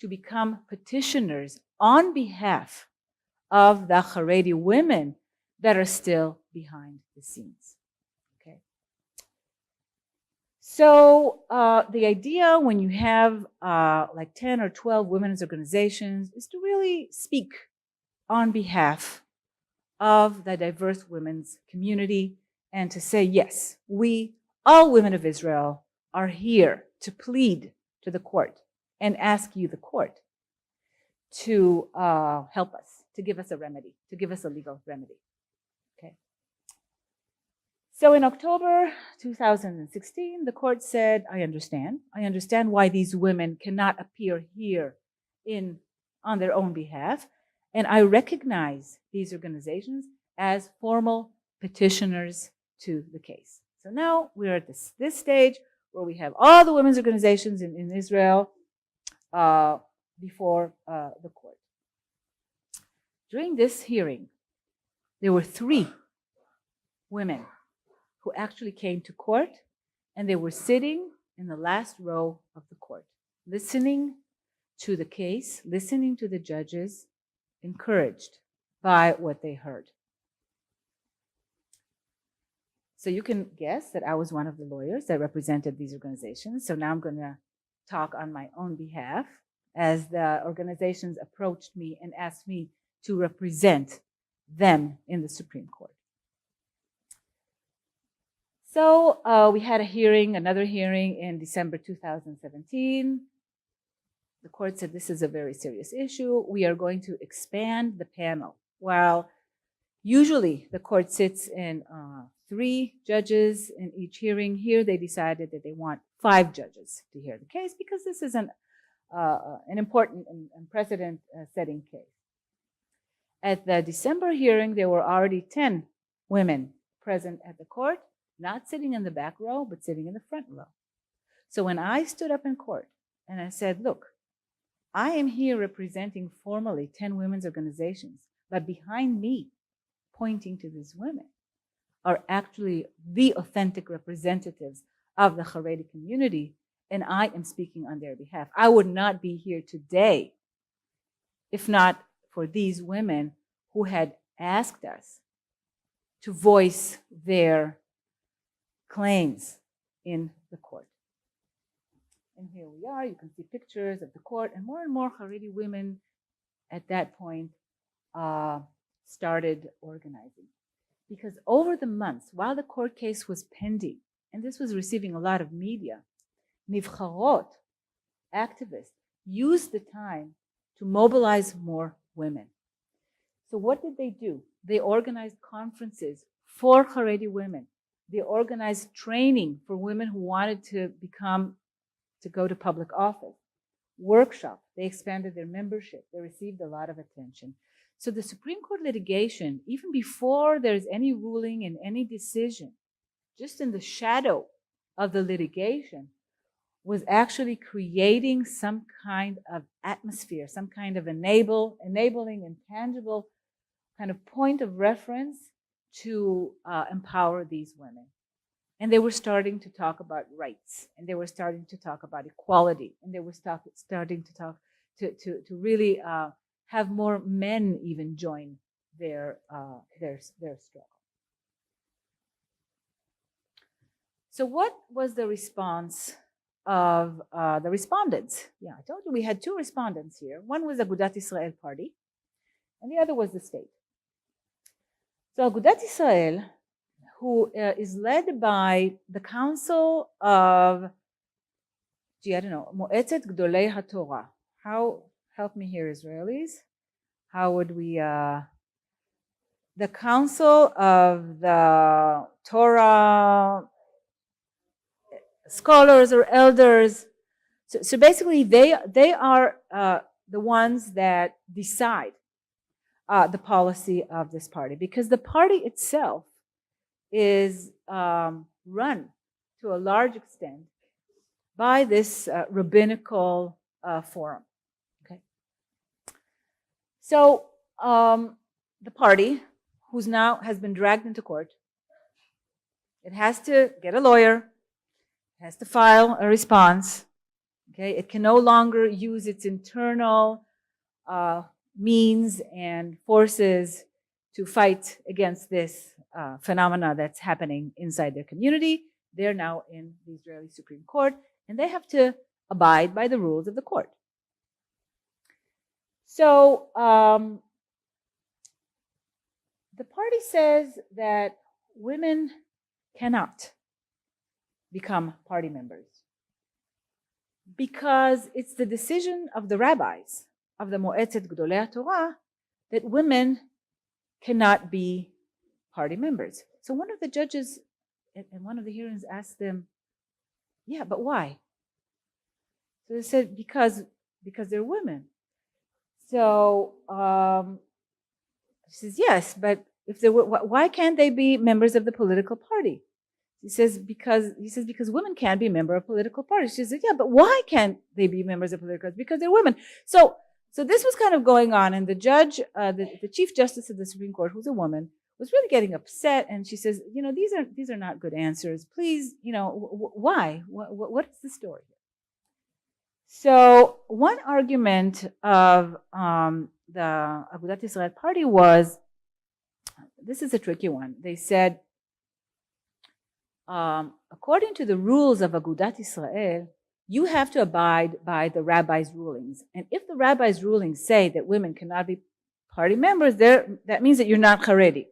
to become petitioners on behalf of the Haredi women that are still behind the scenes. Okay. So the idea when you have like 10 or 12 women's organizations is to really speak on behalf of the diverse women's community and to say, yes, we, all women of Israel, are here to plead to the court and ask you, the court, to help us, to give us a remedy, to give us a legal remedy. Okay. So in October 2016, the court said, I understand why these women cannot appear here on their own behalf, and I recognize these organizations as formal petitioners to the case. So now we're at this stage where we have all the women's organizations in Israel before the court. During this hearing, there were 3 women who actually came to court, and they were sitting in the last row of the court, listening to the case, listening to the judges, encouraged by what they heard. So you can guess that I was one of the lawyers that represented these organizations. So now I'm going to talk on my own behalf as the organizations approached me and asked me to represent them in the Supreme Court. So we had another hearing in December 2017. The court said this is a very serious issue. We are going to expand the panel. While usually the court sits in 3 judges in each hearing, here they decided that they want 5 judges to hear the case because this is an important and precedent-setting case. At the December hearing, there were already 10 women present at the court, not sitting in the back row, but sitting in the front row. So when I stood up in court and I said, look, I am here representing formally 10 women's organizations, but behind me, pointing to these women, are actually the authentic representatives of the Haredi community, and I am speaking on their behalf. I would not be here today if not for these women who had asked us to voice their claims in the court. And here we are. You can see pictures of the court, and more Haredi women at that point started organizing. Because over the months, while the court case was pending, and this was receiving a lot of media, Nivcharot, activists, used the time to mobilize more women. So what did they do? They organized conferences for Haredi women. They organized training for women who wanted to go to public office. Workshops. They expanded their membership. They received a lot of attention. So the Supreme Court litigation, even before there's any ruling and any decision, just in the shadow of the litigation, was actually creating some kind of atmosphere, some kind of enabling and tangible kind of point of reference to empower these women. And they were starting to talk about rights, and they were starting to talk about equality, and they were starting to talk to really have more men even join their struggle. So what was the response of the respondents? Yeah, I told you we had 2 respondents here. One was Agudat Israel party, and the other was the state. So Agudat Israel, who is led by the Council of, Moetzet Gdolei HaTorah. How help me here, Israelis. How would we, the Council of the Torah scholars or elders. So basically, they are the ones that decide the policy of this party, because the party itself is run to a large extent by this rabbinical forum. Okay, so the party, who's now has been dragged into court, it has to get a lawyer, it has to file a response. Okay, it can no longer use its internal means and forces to fight against this phenomena that's happening inside their community. They're now in the Israeli Supreme Court, and they have to abide by the rules of the court. So the party says that women cannot become party members because it's the decision of the rabbis of the Moetzet Gdolei Torah that women cannot be party members. So one of the judges in one of the hearings asked them, yeah, but why? So they said, because they're women. So she says, yes, but if they were, why can't they be members of the political party? He says, because women can't be members of political parties. She says, yeah, but why can't they be members of political parties? Because they're women. So this was kind of going on, and the judge, the Chief Justice of the Supreme Court, who's a woman, was really getting upset, and she says, these are not good answers. Please, why? What is the story? So one argument of the Agudat Israel party was, this is a tricky one. They said, according to the rules of Agudat Israel, you have to abide by the rabbi's rulings. And if the rabbi's rulings say that women cannot be party members, that means that you're not Haredi.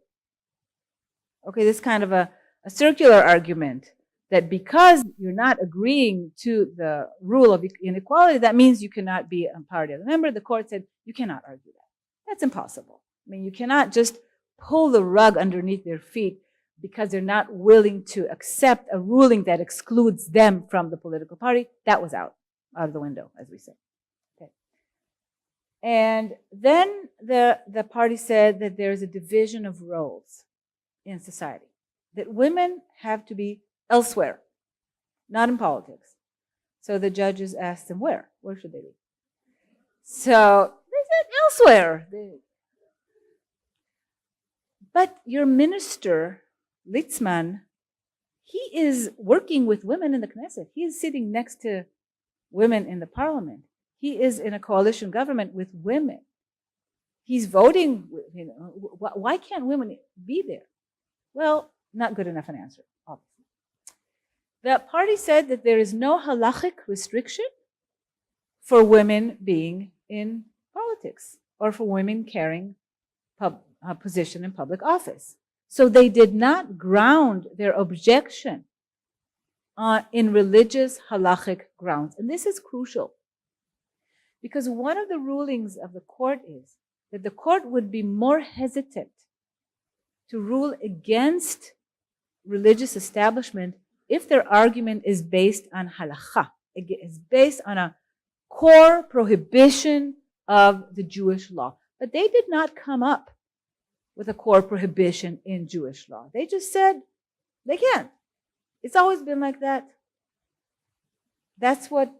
Okay, this is kind of a circular argument that because you're not agreeing to the rule of inequality, that means you cannot be a party member. The court said, you cannot argue that. That's impossible. I mean, you cannot just pull the rug underneath their feet because they're not willing to accept a ruling that excludes them from the political party. That was out of the window, as we say. Okay. And then the party said that there's a division of roles in society, that women have to be elsewhere, not in politics. So the judges asked them, where should they be? So they said elsewhere. But your minister, Litzman, he is working with women in the Knesset. He is sitting next to women in the parliament. He is in a coalition government with women. He's voting. Why can't women be there? Well, not good enough an answer, obviously. The party said that there is no halachic restriction for women being in politics or for women carrying a position in public office. So they did not ground their objection in religious halachic grounds. And this is crucial because one of the rulings of the court is that the court would be more hesitant to rule against religious establishment if their argument is based on halakha, is based on a core prohibition of the Jewish law. But they did not come up with a core prohibition in Jewish law. They just said they can't. It's always been like that. That's what,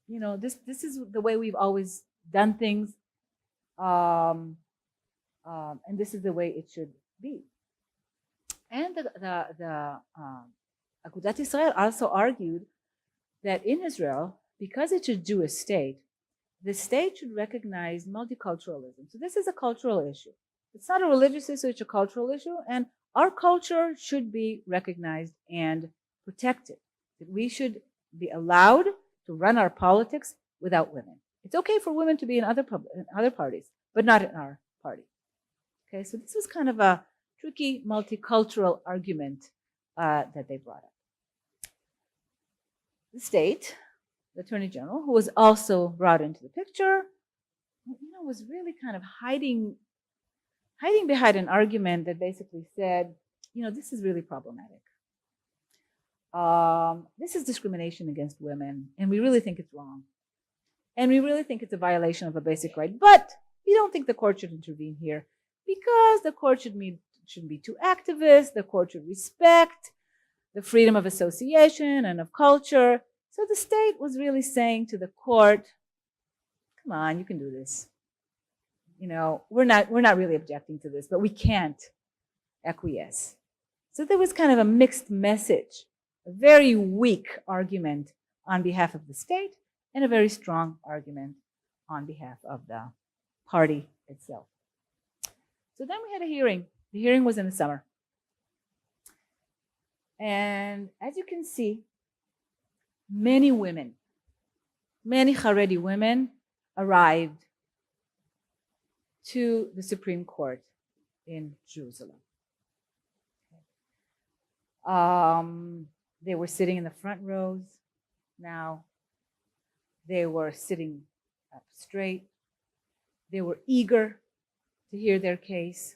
this is the way we've always done things. And this is the way it should be. And the Agudat Israel also argued that in Israel, because it's a Jewish state, the state should recognize multiculturalism. So this is a cultural issue. It's not a religious issue, it's a cultural issue, and our culture should be recognized and protected. That we should be allowed to run our politics without women. It's okay for women to be in other parties, but not in our party. Okay, so this was kind of a tricky multicultural argument that they brought up. The state, the Attorney General, who was also brought into the picture, was really kind of hiding behind an argument that basically said, this is really problematic. This is discrimination against women, and we really think it's wrong. And we really think it's a violation of a basic right. But we don't think the court should intervene here because the court shouldn't be too activist. The court should respect the freedom of association and of culture. So the state was really saying to the court, come on, you can do this. We're not really objecting to this, but we can't acquiesce. So there was kind of a mixed message, a very weak argument on behalf of the state and a very strong argument on behalf of the party itself. So then we had a hearing. The hearing was in the summer. And as you can see, many Haredi women arrived to the Supreme Court in Jerusalem. They were sitting in the front rows now. They were sitting up straight. They were eager to hear their case.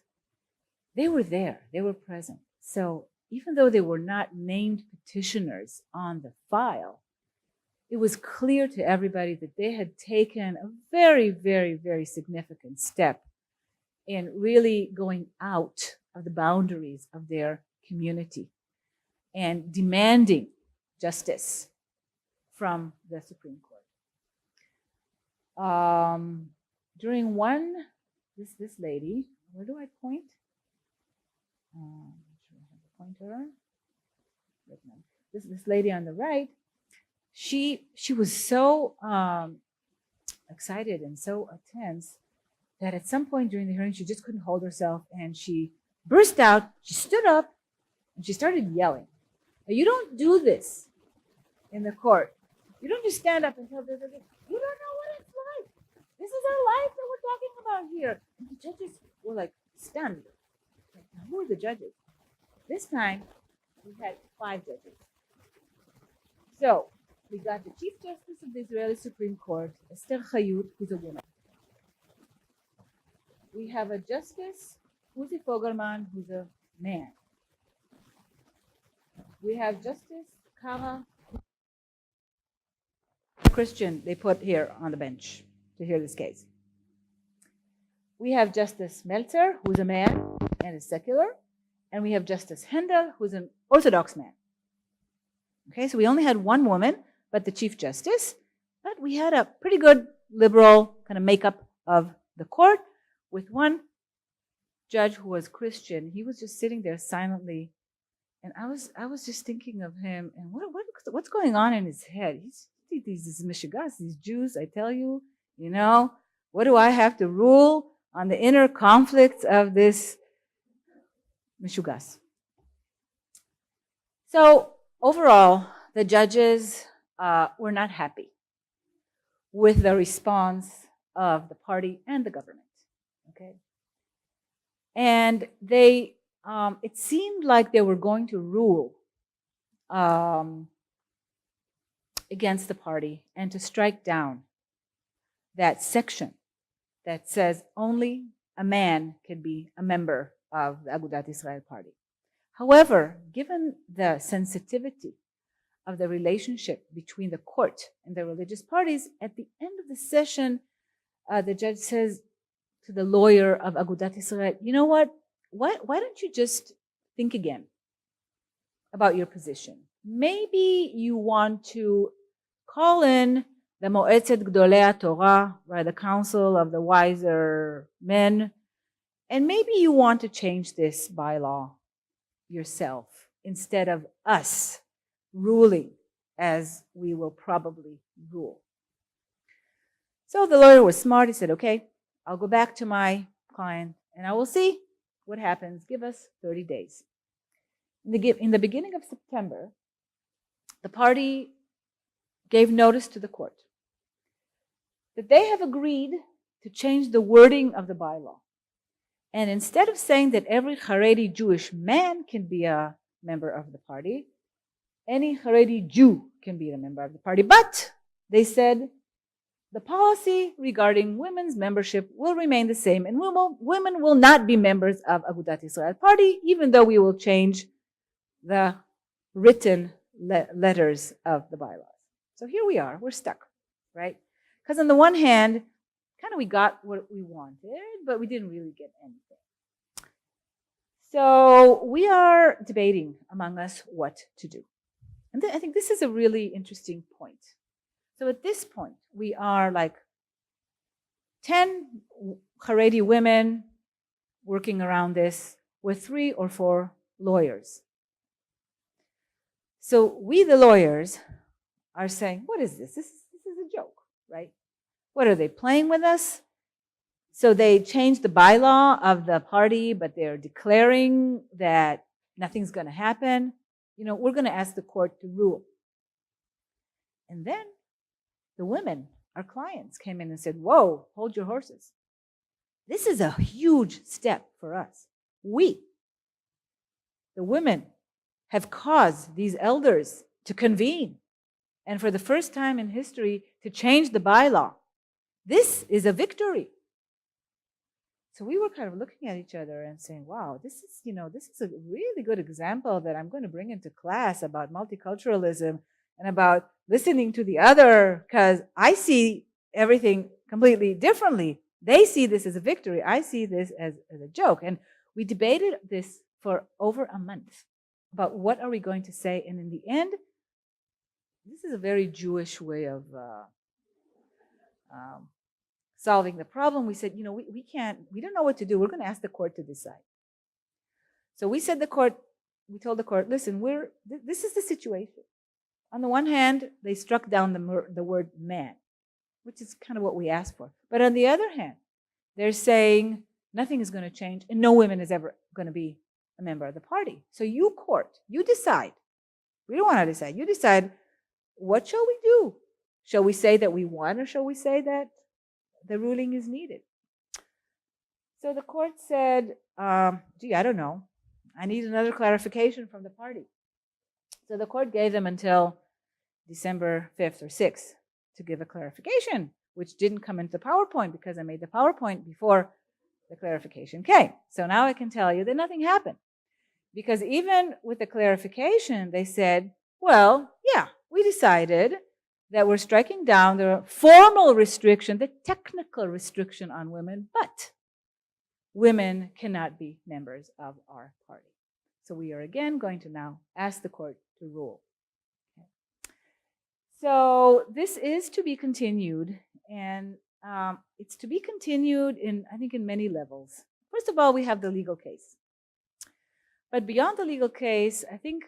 They were there. They were present. So even though they were not named petitioners on the file, it was clear to everybody that they had taken a very, very, very significant step in really going out of the boundaries of their community and demanding justice from the Supreme Court. During this lady, where do I point? Pointer. This lady on the right, she was so excited and so tense that at some point during the hearing she just couldn't hold herself and she burst out. She stood up and she started yelling. Now, you don't do this in the court. You don't just stand up and tell the judges, you don't know what it's like. This is our life that we're talking about here. And the judges were like stunned. Like, now, who are the judges? This time, we had 5 judges. So, we got the Chief Justice of the Israeli Supreme Court, Esther Chayut, who's a woman. We have a Justice, Uzi Fogelman, who's a man. We have Justice Kara, Christian, they put here on the bench to hear this case. We have Justice Meltzer, who's a man and is secular. And we have Justice Hendel, who's an Orthodox man. Okay, so we only had one woman, but the Chief Justice. But we had a pretty good liberal kind of makeup of the court with one judge who was Christian. He was just sitting there silently. And I was just thinking of him and what's going on in his head? These Mishigas, these Jews, I tell you, what do I have to rule on the inner conflicts of this Mishugas? So overall, the judges were not happy with the response of the party and the government. Okay, and they it seemed like they were going to rule against the party and to strike down that section that says only a man can be a member of the Agudat Israel party. However, given the sensitivity of the relationship between the court and the religious parties, at the end of the session, the judge says to the lawyer of Agudat Israel, you know what? Why don't you just think again about your position? Maybe you want to call in the Moetzet Gdolei Torah, right, the council of the wiser men, and maybe you want to change this bylaw yourself instead of us ruling as we will probably rule. So the lawyer was smart. He said, okay, I'll go back to my client and I will see what happens. Give us 30 days. In the beginning of September, the party gave notice to the court that they have agreed to change the wording of the bylaw. And instead of saying that every Haredi Jewish man can be a member of the party, any Haredi Jew can be a member of the party. But they said the policy regarding women's membership will remain the same, and women will not be members of Agudat Israel Party, even though we will change the written letters of the bylaws. So here we are, we're stuck, right? Because on the one hand, kind of we got what we wanted, but we didn't really get anything. So we are debating among us what to do. And I think this is a really interesting point. So at this point, we are like 10 Haredi women working around this with 3 or 4 lawyers. So we, the lawyers, are saying, what is this? This is a joke, right? What are they playing with us? So they changed the bylaw of the party, but they're declaring that nothing's going to happen. You know, we're going to ask the court to rule. And then the women, our clients, came in and said, whoa, hold your horses. This is a huge step for us. We, the women, have caused these elders to convene and for the first time in history to change the bylaw. This is a victory. So we were kind of looking at each other and saying, wow, this is a really good example that I'm going to bring into class about multiculturalism and about listening to the other, because I see everything completely differently. They see this as a victory. I see this as a joke. And we debated this for over a month about what are we going to say. And in the end, this is a very Jewish way of solving the problem. We said, we don't know what to do. We're going to ask the court to decide. So we told the court, listen, this is the situation. On the one hand, they struck down the word man, which is kind of what we asked for. But on the other hand, they're saying nothing is going to change and no woman is ever going to be a member of the party. So you court, you decide. We don't want to decide. You decide, what shall we do? Shall we say that we won, or shall we say that the ruling is needed? So the court said, gee, I don't know. I need another clarification from the party. So the court gave them until December 5th or 6th to give a clarification, which didn't come into the PowerPoint because I made the PowerPoint before the clarification came. So now I can tell you that nothing happened. Because even with the clarification, they said, well, yeah, we decided that we're striking down the formal restriction, the technical restriction on women, but women cannot be members of our party. So we are again going to now ask the court to rule. Okay. So this is to be continued, and it's to be continued I think in many levels. First of all, we have the legal case. But beyond the legal case, I think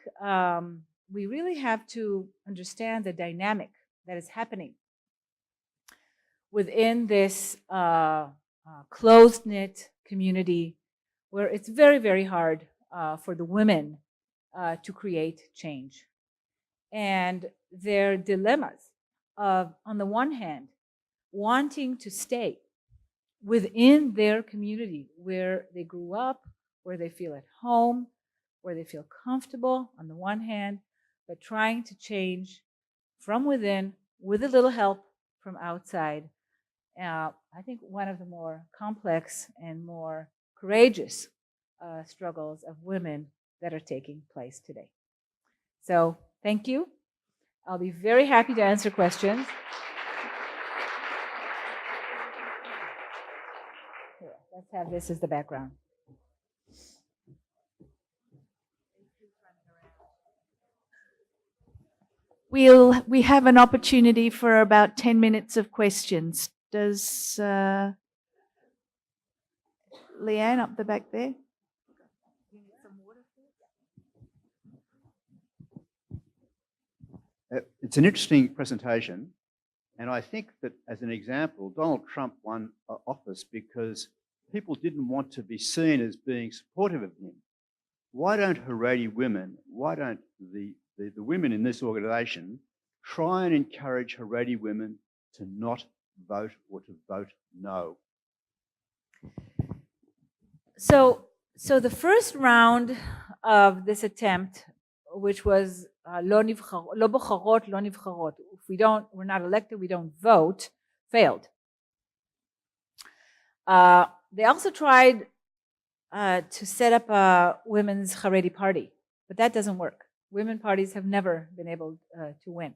we really have to understand the dynamic that is happening within this closed-knit community where it's very, very hard for the women to create change. And their dilemmas of, on the one hand, wanting to stay within their community where they grew up, where they feel at home, where they feel comfortable on the one hand, but trying to change from within with a little help from outside. I think one of the more complex and more courageous struggles of women that are taking place today. So thank you. I'll be very happy to answer questions. Here, let's have this as the background. We have an opportunity for about 10 minutes of questions. Does Leanne up the back there? It's an interesting presentation, and I think that as an example, Donald Trump won office because people didn't want to be seen as being supportive of him. Why don't Haredi women, why don't the women in this organization try and encourage Haredi women to not vote or to vote no? So the first round of this attempt, which was lo bocharot, lo nivcharot, if we're not elected, we don't vote. failed. They also tried to set up a women's Haredi party, but that doesn't work. Women parties have never been able to win.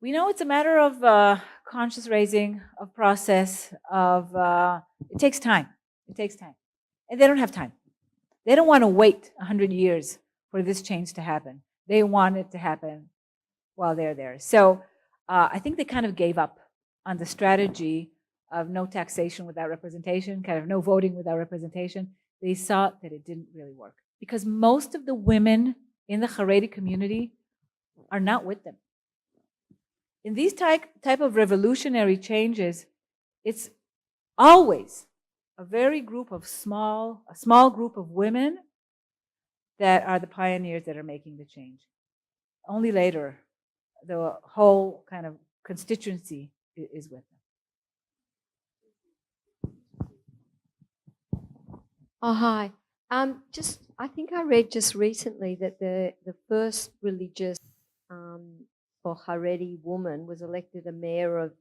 We know it's a matter of conscious raising, of process, of it takes time. It takes time. And they don't have time. They don't want to wait 100 years for this change to happen. They want it to happen while they're there. So I think they kind of gave up on the strategy of no taxation without representation, kind of no voting without representation. They saw that it didn't really work because most of the women in the Haredi community are not with them. In these type of revolutionary changes, it's always a small group of women that are the pioneers that are making the change. Only later, the whole kind of constituency is with them. Oh, hi. I think I read just recently that the first religious or Haredi woman was elected a mayor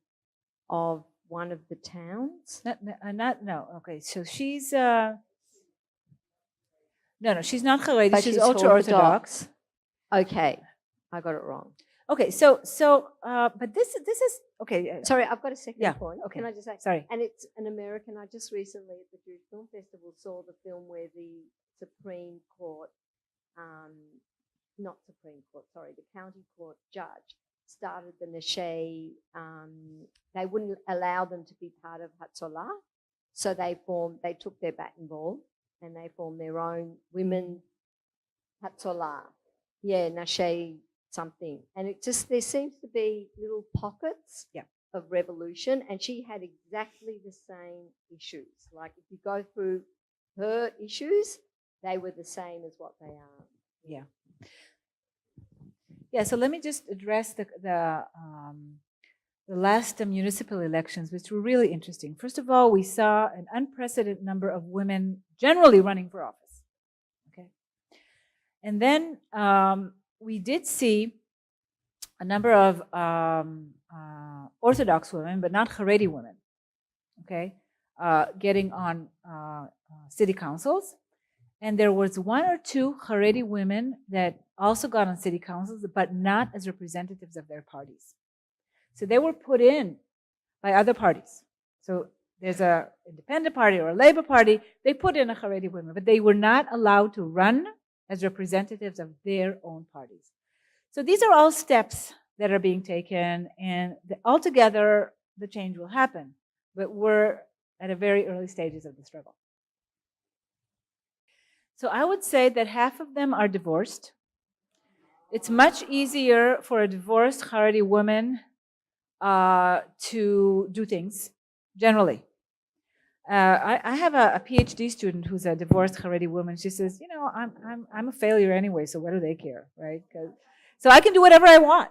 of one of the towns. No. Okay, so she's no, she's not Haredi. But She's she's Ultra-Orthodox. Okay, I got it wrong. Okay, but this is okay. Sorry, I've got a second Yeah, point. okay. Can I just say? Sorry. And it's an American. I just recently at the Jewish Film Festival saw the film where the Supreme Court, not Supreme Court, sorry, the County Court judge started the Nashe. They wouldn't allow them to be part of Hatzolah, so they took their bat and ball and they formed their own women Hatzolah. Yeah, Nashe something. And it just, there seems to be little pockets of revolution, and she had exactly the same issues. Like if you go through her issues, they were the same as what they are. Yeah. Yeah, so let me just address the last municipal elections, which were really interesting. First of all, we saw an unprecedented number of women generally running for office. Okay. And then we did see a number of Orthodox women, but not Haredi women, okay, getting on city councils. And there was one or two Haredi women that also got on city councils, but not as representatives of their parties. So they were put in by other parties. So there's an independent party or a Labour Party, they put in a Haredi women, but they were not allowed to run as representatives of their own parties. So these are all steps that are being taken, and altogether the change will happen. But we're at a very early stages of the struggle. So I would say that half of them are divorced. It's much easier for a divorced Haredi woman to do things, generally. I have a PhD student who's a divorced Haredi woman. She says, you know, I'm a failure anyway, so what do they care, right? So I can do whatever I want.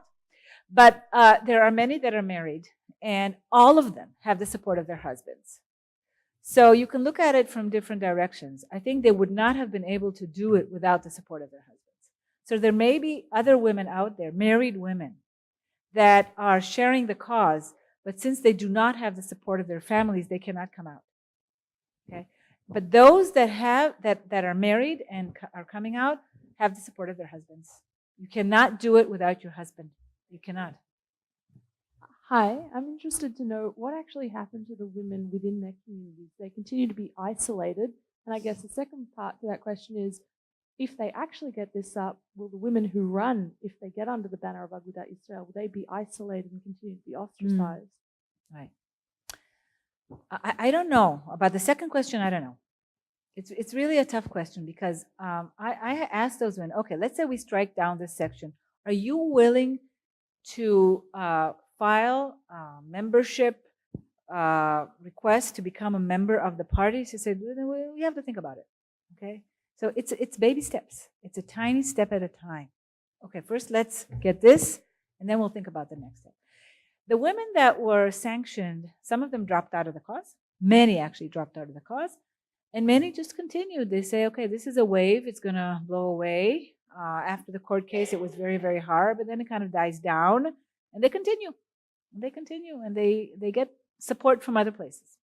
But there are many that are married, and all of them have the support of their husbands. So you can look at it from different directions. I think they would not have been able to do it without the support of their husbands. So there may be other women out there, married women, that are sharing the cause, but since they do not have the support of their families, they cannot come out. Okay? But those that are married and are coming out have the support of their husbands. You cannot do it without your husband. You cannot. Hi, I'm interested to know what actually happened to the women within their communities. They continue to be isolated. And I guess the second part to that question is, if they actually get this up, will the women who run, if they get under the banner of Agudat Israel, will they be isolated and continue to be ostracized? Right. I don't know. About the second question, I don't know. It's really a tough question because I asked those women, okay, let's say we strike down this section. Are you willing to file membership request to become a member of the party? She said, we have to think about it. Okay, so it's baby steps. It's a tiny step at a time. Okay, first let's get this, and then we'll think about the next step. The women that were sanctioned, some of them dropped out of the cause. Many actually dropped out of the cause, and many just continued. They say, okay, this is a wave. It's going to blow away. After the court case, it was very, very hard, but then it kind of dies down, and they continue. And they continue, and they get support from other places.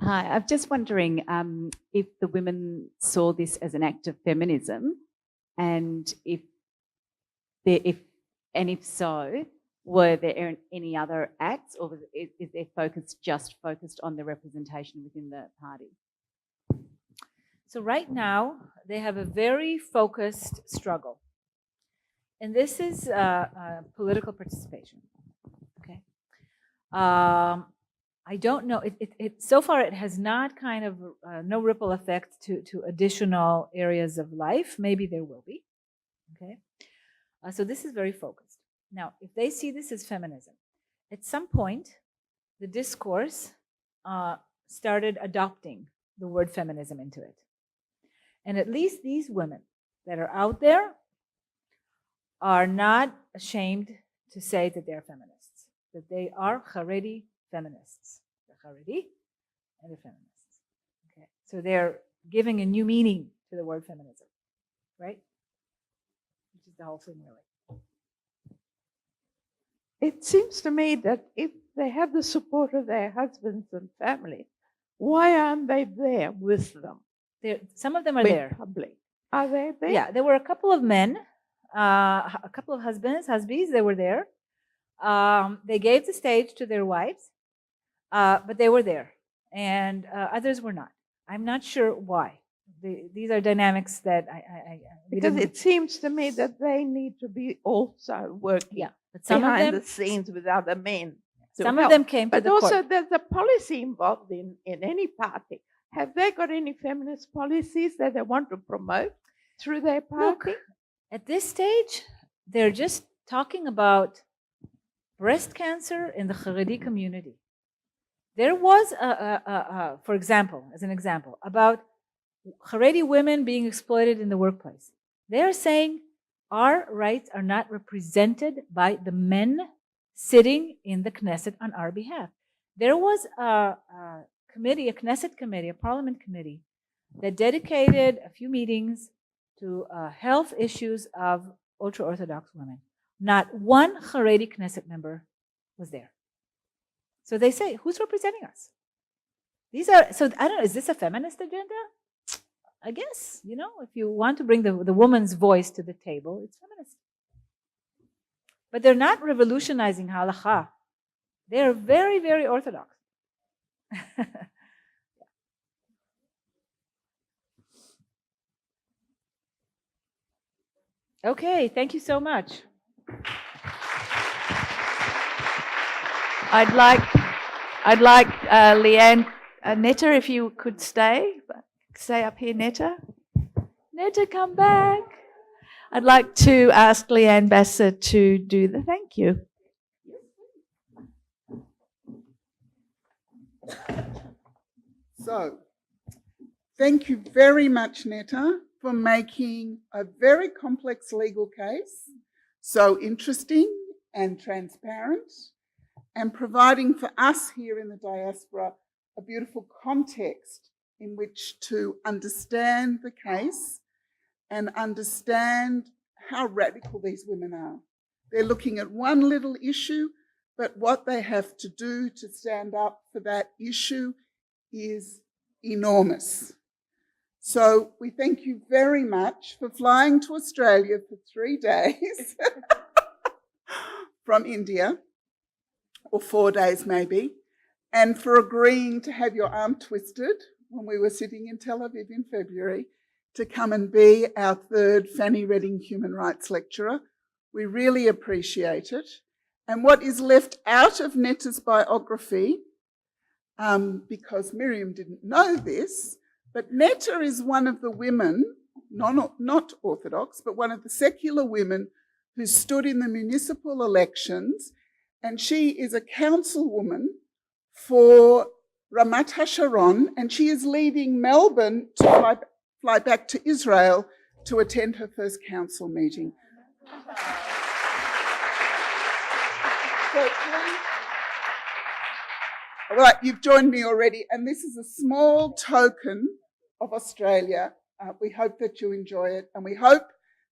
Hi, I'm just wondering if the women saw this as an act of feminism, and if so, were there any other acts, or is their focus just focused on the representation within the party? So right now, they have a very focused struggle. And this is political participation. Okay. I don't know. So far, it has not kind of no ripple effect to additional areas of life. Maybe there will be. Okay. So this is very focused. Now, if they see this as feminism, at some point, the discourse started adopting the word feminism into it. And at least these women that are out there are not ashamed to say that they're feminists, that they are Haredi feminists. They're Haredi and they're feminists. Okay. So they're giving a new meaning to the word feminism, right? Which is the whole thing, really. It seems to me that if they have the support of their husbands and family, why aren't they there with them? Some of them are with there. Public. Are they there? Yeah, there were a couple of men, a couple of husbands, they were there. They gave the stage to their wives, but they were there. And others were not. I'm not sure why. These are dynamics that because it seems to me that they need to be also working. Yeah, but some behind of them, the scenes with other men. Some of them came to but the also court. there's a policy involved in any party. Have they got any feminist policies that they want to promote through their party? Look, at this stage, they're just talking about breast cancer in the Haredi community. There was, for example, as an example, about Haredi women being exploited in the workplace. They're saying our rights are not represented by the men sitting in the Knesset on our behalf. There was a committee, a Knesset committee, a parliament committee, that dedicated a few meetings to health issues of ultra-Orthodox women. Not one Haredi Knesset member was there. So they say, who's representing us? These are, so I don't know, is this a feminist agenda? I guess, you know, if you want to bring the woman's voice to the table, it's feminist. But they're not revolutionizing halacha. They're very, very Orthodox. Okay, thank you so much. I'd like Leanne, Neta, if you could stay up here, Neta. Neta, come back. I'd like to ask Leanne Bassett to do the thank you. So, thank you very much, Neta, for making a very complex legal case so interesting and transparent, and providing for us here in the diaspora a beautiful context in which to understand the case and understand how radical these women are. They're looking at one little issue, but what they have to do to stand up for that issue is enormous. So we thank you very much for flying to Australia for 3 days from India, or 4 days maybe, and for agreeing to have your arm twisted when we were sitting in Tel Aviv in February to come and be our third Fanny Reading Human Rights Lecturer. We really appreciate it. And what is left out of Neta's biography, because Miriam didn't know this, but Neta is one of the women, not Orthodox, but one of the secular women who stood in the municipal elections, and she is a councilwoman for Ramat HaSharon, and she is leaving Melbourne to fly back to Israel to attend her first council meeting. So Well, you've joined me already, and this is a small token of Australia. We hope that you enjoy it, and we hope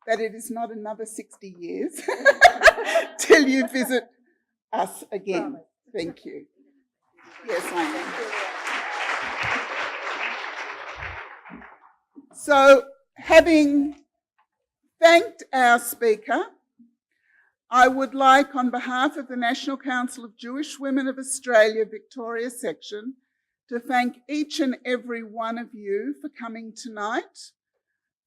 that it is not another 60 years till you visit us again. Thank you. Yes, I am. So, having thanked our speaker, I would like, on behalf of the National Council of Jewish Women of Australia, Victoria Section, to thank each and every one of you for coming tonight.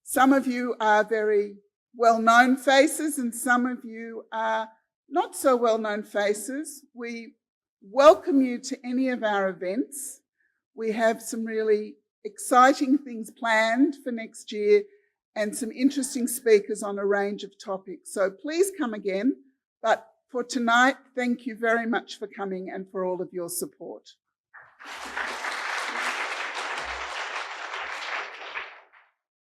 Some of you are very well-known faces and some of you are not so well-known faces. We welcome you to any of our events. We have some really exciting things planned for next year and some interesting speakers on a range of topics. So please come again. But for tonight, thank you very much for coming and for all of your support.